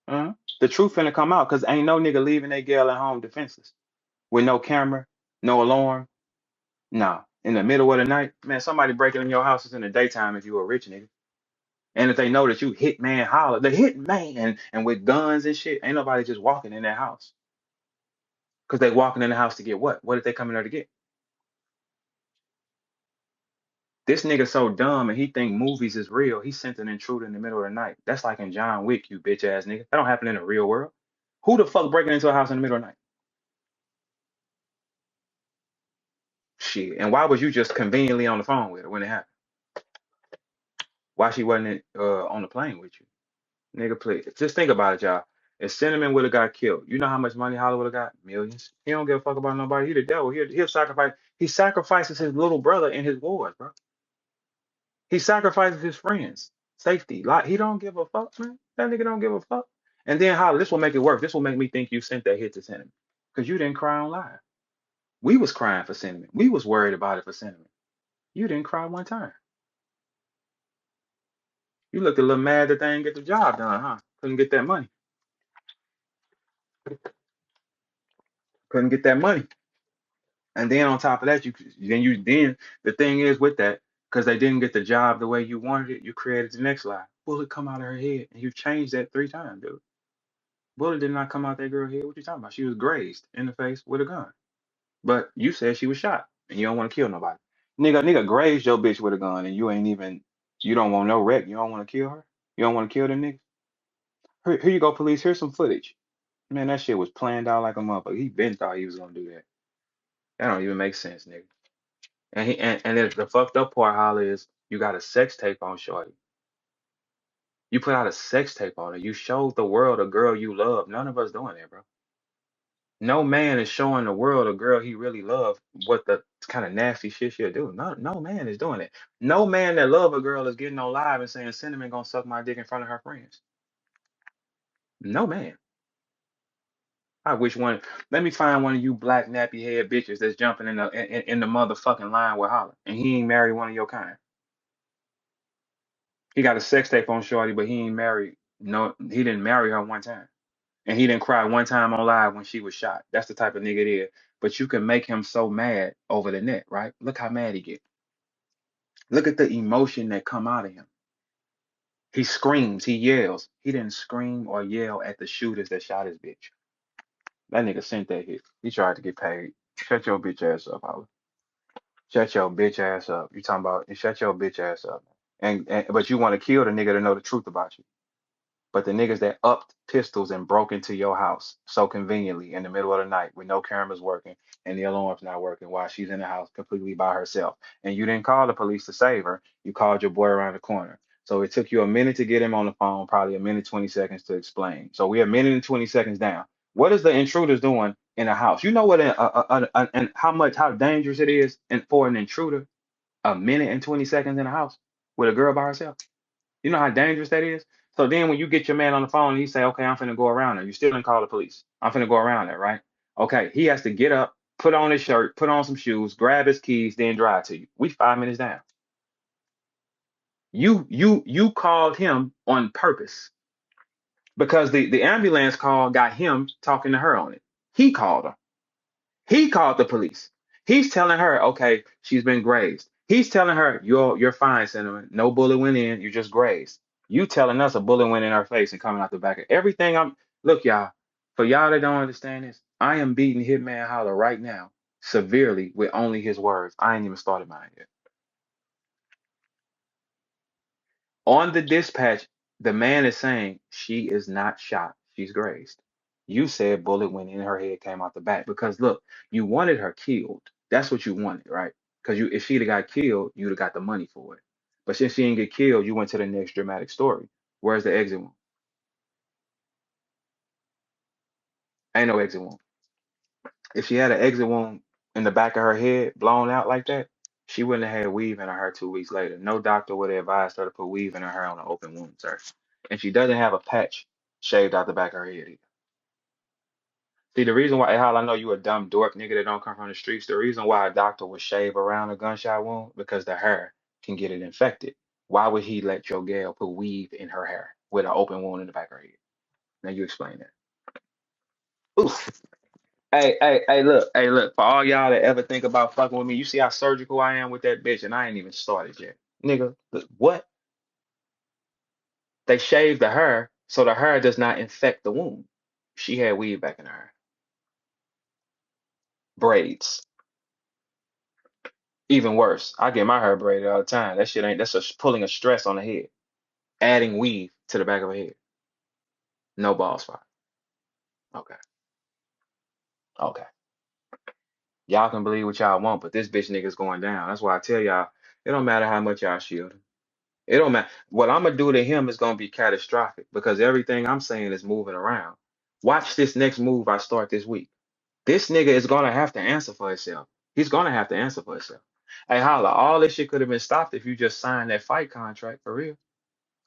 Uh-huh. The truth finna come out, cause ain't no nigga leaving their girl at home defenseless. With no camera, no alarm. Nah. In the middle of the night, man, somebody breaking in your house is in the daytime if you a rich nigga. And if they know that you Hitman Holla, the Hitman, and with guns and shit, ain't nobody just walking in that house. Cause they walking in the house to get what? What did they come in there to get? This nigga so dumb and he think movies is real. He sent an intruder in the middle of the night. That's like in John Wick, you bitch ass nigga. That don't happen in the real world. Who the fuck breaking into a house in the middle of the night? Shit. And why was you just conveniently on the phone with her when it happened? Why she wasn't on the plane with you? Nigga, please. Just think about it, y'all. If Cinnamon would have got killed, you know how much money Hollywood would have got? Millions. He don't give a fuck about nobody. He the devil. He'll sacrifice. He sacrifices his little brother in his wars, bro. He sacrifices his friends. Safety. Like he don't give a fuck, man. That nigga don't give a fuck. And then how this will make it work. This will make me think you sent that hit to Cinnamon. Because you didn't cry on live. We was crying for Cinnamon. We was worried about it for Cinnamon. You didn't cry one time. You looked a little mad that they didn't get the job done, huh? Couldn't get that money. Couldn't get that money. And then on top of that, then the thing is with that, because they didn't get the job the way you wanted it, you created the next lie. Bullet come out of her head, and you changed that 3 times, dude. Bullet did not come out that girl's head. What you talking about? She was grazed in the face with a gun. But you said she was shot, and you don't want to kill nobody. Nigga grazed your bitch with a gun, and you don't want no wreck. You don't want to kill her. You don't want to kill the nigga. Here you go, police. Here's some footage. Man, that shit was planned out like a motherfucker. He been thought he was gonna do that. That don't even make sense, nigga. And the fucked up part, Holly, is you got a sex tape on Shorty. You put out a sex tape on her. You showed the world a girl you love. None of us doing that, bro. No man is showing the world a girl he really loves what the kind of nasty shit she'll do. No man is doing it. No man that love a girl is getting on live and saying Cinnamon gonna suck my dick in front of her friends. No man. I wish one. Let me find one of you black nappy head bitches that's jumping in the motherfucking line with Holla, and he ain't married one of your kind. He got a sex tape on Shorty, but he ain't married. No, he didn't marry her one time. And he didn't cry one time on live when she was shot. That's the type of nigga it is. But you can make him so mad over the net, right? Look how mad he get. Look at the emotion that come out of him. He screams, he yells. He didn't scream or yell at the shooters that shot his bitch. That nigga sent that hit. He tried to get paid. Shut your bitch ass up, Holly. Shut your bitch ass up. You talking about shut your bitch ass up. And but you want to kill the nigga to know the truth about you. But the niggas that upped pistols and broke into your house so conveniently in the middle of the night with no cameras working and the alarm's not working while she's in the house completely by herself. And you didn't call the police to save her. You called your boy around the corner. So it took you a minute to get him on the phone, probably a minute, 20 seconds to explain. So we're a minute and 20 seconds down. What is the intruders doing in a house? You know what, and how dangerous it is for an intruder, a minute and 20 seconds in a house with a girl by herself? You know how dangerous that is? So then when you get your man on the phone and he say, okay, I'm finna go around there. You still didn't call the police. I'm finna go around there, right? Okay, he has to get up, put on his shirt, put on some shoes, grab his keys, then drive to you. We 5 minutes down. You called him on purpose because the ambulance call got him talking to her on it. He called her. He called the police. He's telling her, okay, she's been grazed. He's telling her, you're fine, Cinnamon. No bullet went in. You just grazed. You telling us a bullet went in her face and coming out the back of everything. Look, y'all. For y'all that don't understand this, I am beating Hitman Holla right now severely with only his words. I ain't even started mine yet. On the dispatch, the man is saying she is not shot. She's grazed. You said bullet went in her head, came out the back. Because look, you wanted her killed. That's what you wanted, right? Because you, if she'd have got killed, you'd have got the money for it. But since she didn't get killed, you went to the next dramatic story. Where's the exit wound? Ain't no exit wound. If she had an exit wound in the back of her head blown out like that, she wouldn't have had weave in her hair 2 weeks later. No doctor would have advised her to put weave in her hair on an open wound, sir. And she doesn't have a patch shaved out the back of her head either. See, the reason why, Hal, I know you a dumb dork nigga that don't come from the streets. The reason why a doctor would shave around a gunshot wound because the hair can get it infected. Why would he let your gal put weave in her hair with an open wound in the back of her head? Now you explain that. Oof. Hey, look. For all y'all that ever think about fucking with me, you see how surgical I am with that bitch, and I ain't even started yet, nigga. Look, what? They shaved the hair so the hair does not infect the wound. She had weave back in her hair. Braids. Even worse, I get my hair braided all the time. That shit ain't, that's pulling a stress on the head. Adding weave to the back of her head. No ball spot. Okay. Okay. Y'all can believe what y'all want, but this bitch nigga's going down. That's why I tell y'all, it don't matter how much y'all shield him. It don't matter. What I'm gonna do to him is gonna be catastrophic because everything I'm saying is moving around. Watch this next move I start this week. This nigga is gonna have to answer for himself. He's gonna have to answer for himself. Hey, holla, all this shit could have been stopped if you just signed that fight contract for real.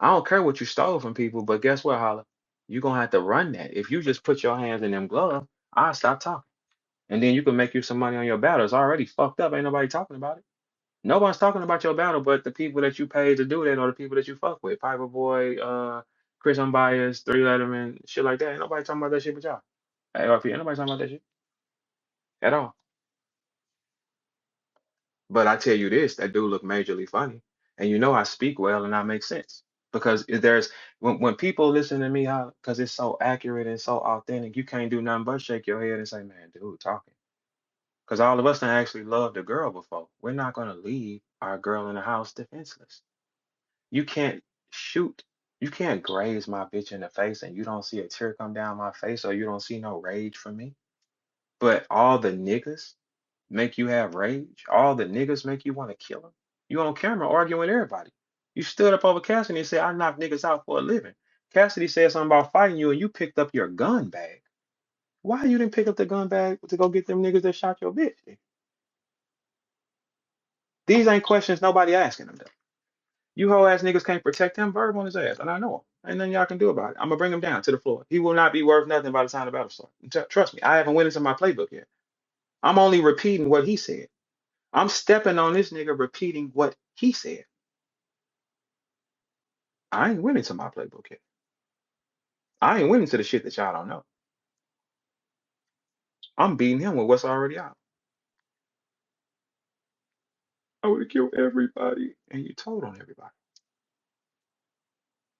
I don't care what you stole from people, but guess what, holla? You're gonna have to run that. If you just put your hands in them gloves, I'll stop talking. And then you can make you some money on your battle. It's already fucked up. Ain't nobody talking about it. Nobody's talking about your battle, but the people that you paid to do that or the people that you fuck with. Piper Boy, Chris Unbiased, Three Letterman, shit like that. Ain't nobody talking about that shit but y'all. ARP, ain't nobody talking about that shit at all. But I tell you this, that dude look majorly funny. And you know I speak well and I make sense. Because there's when people listen to me, because it's so accurate and so authentic, you can't do nothing but shake your head and say, man, dude, talking. Because all of us done actually loved a girl before. We're not gonna leave our girl in the house defenseless. You can't shoot, you can't graze my bitch in the face and you don't see a tear come down my face or you don't see no rage from me. But all the niggas make you have rage. All the niggas make you want to kill them. You on camera arguing with everybody. You stood up over Cassidy and said, I knock niggas out for a living. Cassidy said something about fighting you and you picked up your gun bag. Why you didn't pick up the gun bag to go get them niggas that shot your bitch? These ain't questions nobody asking them though. You whole ass niggas can't protect him, Verb on his ass, and I know him. Ain't nothing y'all can do about it. I'm gonna bring him down to the floor. He will not be worth nothing by the time the battle starts. Trust me, I haven't went into my playbook yet. I'm only repeating what he said. I'm stepping on this nigga repeating what he said. I ain't went into my playbook yet. I ain't went into the shit that y'all don't know. I'm beating him with what's already out. I would have killed everybody, and you told on everybody.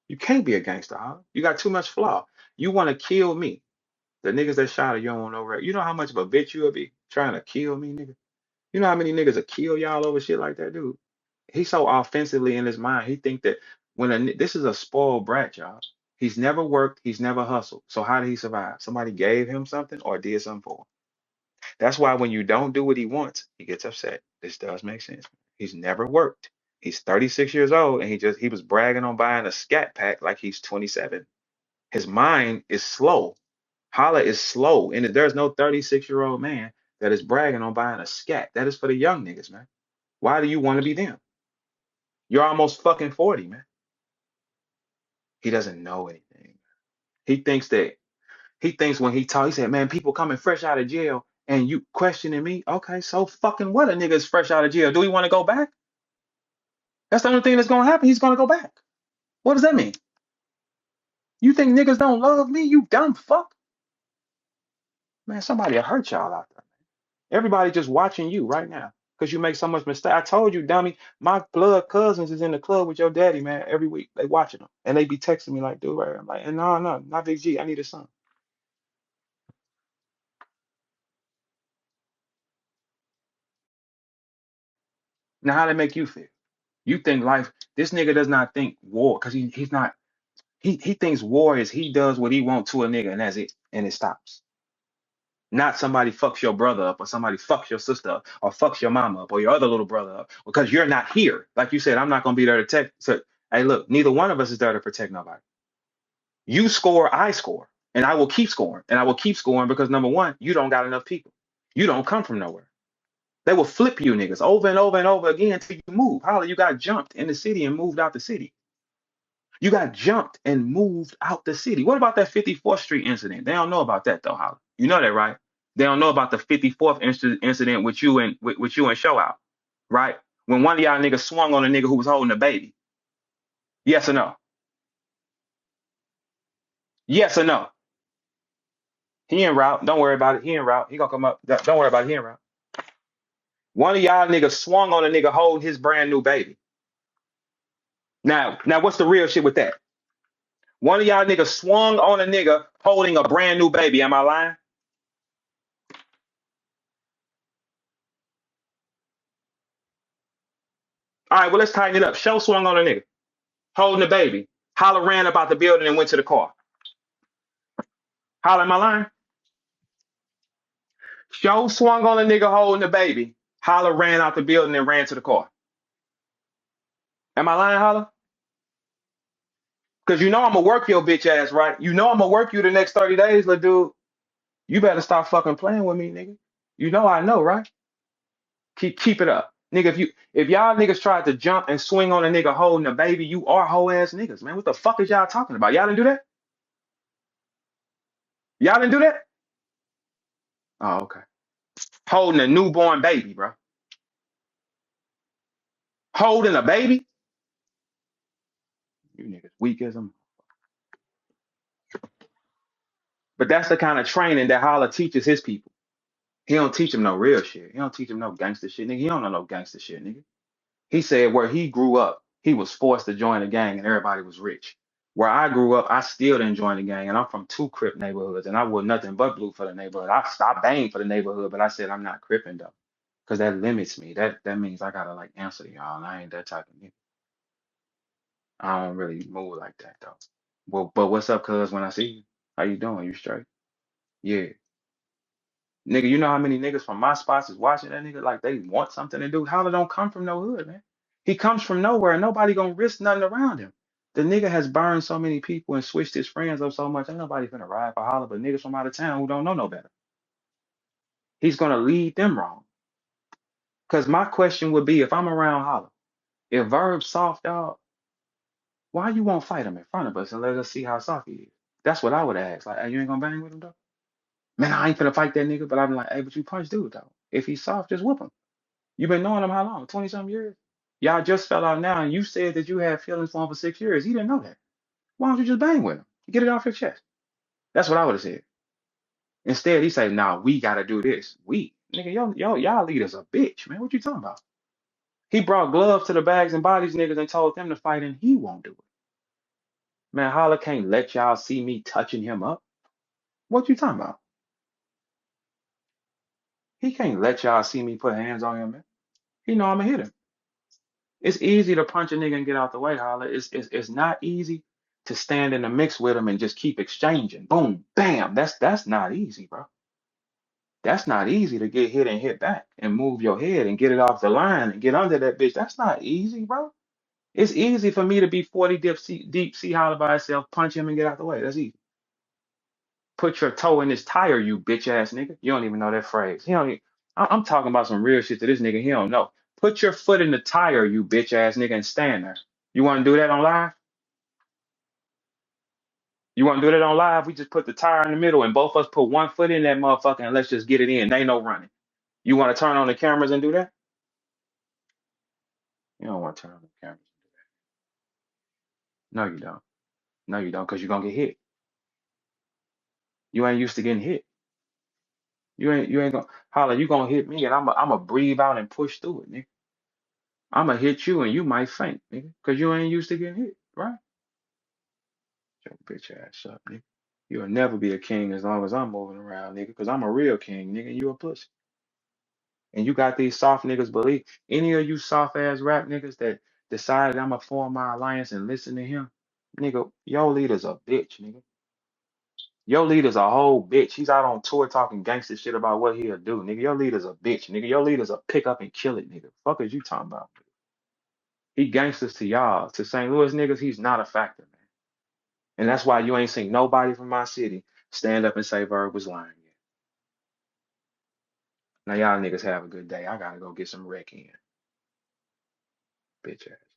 You can't be a gangster, huh? You got too much flaw. You want to kill me. The niggas that shot her, you don't want no rep. You know how much of a bitch you would be trying to kill me, nigga? You know how many niggas will kill y'all over shit like that, dude? He's so offensively in his mind. He think that this is a spoiled brat, y'all. He's never worked. He's never hustled. So how did he survive? Somebody gave him something or did something for him. That's why when you don't do what he wants, he gets upset. This does make sense. He's never worked. He's 36 years old and he was bragging on buying a scat pack like he's 27. His mind is slow. Holla is slow. And there's no 36-year-old man that is bragging on buying a scat. That is for the young niggas, man. Why do you want to be them? You're almost fucking 40, man. He doesn't know anything. He thinks that he thinks when he talk, he said, man, people coming fresh out of jail and you questioning me. Okay, so fucking what? A nigga is fresh out of jail. Do he want to go back? That's the only thing that's gonna happen. He's gonna go back. What does that mean? You think niggas don't love me? You dumb fuck. Man, somebody will hurt y'all out there. Everybody just watching you right now because you make so much mistake. I told you, dummy, my blood cousins is in the club with your daddy, man, every week. They watching them. And they be texting me like, dude, right? I'm like, no, no, not Big G. I need a son. Now, how they make you feel? You think life, this nigga does not think war because he's not, he thinks war is he does what he want to a nigga and that's it. and it stops. Not somebody fucks your brother up or somebody fucks your sister up or fucks your mama up or your other little brother up because you're not here. Like you said, I'm not gonna be there to protect. So, hey, look, neither one of us is there to protect nobody. You score, I score, and I will keep scoring, and I will keep scoring because number one, you don't got enough people. You don't come from nowhere. They will flip you niggas over and over and over again until you move. Holla, you got jumped in the city and moved out the city. You got jumped and moved out the city. What about that 54th Street incident? They don't know about that though, Holla. You know that, right? They don't know about the 54th incident with you and Show Out, right? When one of y'all niggas swung on a nigga who was holding a baby. Yes or no? Yes or no? He en route. Don't worry about it. He en route. He gonna come up. Don't worry about it. He en route. One of y'all niggas swung on a nigga holding his brand new baby. Now, what's the real shit with that? One of y'all niggas swung on a nigga holding a brand new baby. Am I lying? All right, well, let's tighten it up. Show swung on a nigga holding the baby. Holla ran about the building and went to the car. Holla, am I lying? Show swung on a nigga holding the baby. Holla ran out the building and ran to the car. Am I lying, Holla? Because you know I'm gonna work your bitch ass, right? You know I'm gonna work you the next 30 days, little dude. You better stop fucking playing with me, nigga. You know I know, right? Keep it up. Nigga, if y'all niggas tried to jump and swing on a nigga holding a baby, you are hoe ass niggas, man. What the fuck is y'all talking about? Y'all didn't do that? Y'all didn't do that? Oh, okay. Holding a newborn baby, bro. Holding a baby? You niggas weak as them. But that's the kind of training that Holla teaches his people. He don't teach them no real shit. He don't teach them no gangster shit, nigga. He don't know no gangster shit, nigga. He said where he grew up, he was forced to join a gang and everybody was rich. Where I grew up, I still didn't join the gang, and I'm from two Crip neighborhoods, and I was nothing but blue for the neighborhood. I stopped banging for the neighborhood, but I said I'm not Cripping though, because that limits me. That means I gotta like answer to y'all, and I ain't that type of nigga. I don't really move like that though. Well, but what's up, cuz? When I see you, how you doing? You straight? Yeah. Nigga, you know how many niggas from my spots is watching that nigga like they want something to do? Holla don't come from no hood, man. He comes from nowhere and nobody gonna risk nothing around him. The nigga has burned so many people and switched his friends up so much. Ain't nobody finna ride for Holla but niggas from out of town who don't know no better. He's gonna lead them wrong. Cause my question would be if I'm around Holla, if Verb soft dog, why you won't fight him in front of us and let us see how soft he is? That's what I would ask. Like, hey, you ain't gonna bang with him though? Man, I ain't finna fight that nigga, but I'm like, hey, but you punch dude though. If he's soft, just whoop him. You been knowing him how long? 20 something years? Y'all just fell out now and you said that you had feelings for him for 6 years. He didn't know that. Why don't you just bang with him? Get it off your chest. That's what I would have said. Instead, he said, nah, we gotta do this. We. Nigga, y'all leaders a bitch, man. What you talking about? He brought gloves to the bags and bodies niggas and told them to fight and he won't do it. Man, Holla can't let y'all see me touching him up. What you talking about? He can't let y'all see me put hands on him, man. He know I'ma hit him. It's easy to punch a nigga and get out the way, Holla. It's not easy to stand in the mix with him and just keep exchanging. Boom, bam. That's not easy, bro. That's not easy to get hit and hit back and move your head and get it off the line and get under that bitch. That's not easy, bro. It's easy for me to be 40 deep sea Holla by itself, punch him and get out the way. That's easy. Put your toe in his tire, you bitch ass nigga. You don't even know that phrase. He don't even, I'm talking about some real shit to this nigga. He don't know. Put your foot in the tire, you bitch ass nigga, and stand there. You want to do that on live? You want to do that on live? We just put the tire in the middle and both of us put one foot in that motherfucker and let's just get it in. Ain't no running. You want to turn on the cameras and do that? You don't want to turn on the cameras. No, you don't. No, you don't, because you're gonna get hit. You ain't used to getting hit. You ain't gonna Holla, you gonna hit me and I'm gonna breathe out and push through it, nigga. I'm gonna hit you and you might faint, nigga, because you ain't used to getting hit, right? Shut your bitch ass up, nigga. You'll never be a king as long as I'm moving around, nigga, because I'm a real king, nigga. You a pussy. And you got these soft niggas believe any of you soft ass rap niggas that decided I'm gonna form my alliance and listen to him, nigga, your leader's a bitch, nigga. Your leader's a whole bitch. He's out on tour talking gangster shit about what he'll do, nigga. Your leader's a bitch, nigga. Your leader's a pick up and kill it, nigga. Fuck is you talking about? He gangsters to y'all. To St. Louis niggas, he's not a factor, man. And that's why you ain't seen nobody from my city stand up and say Verb was lying yet. Now y'all niggas have a good day. I gotta go get some wreck in, bitch ass.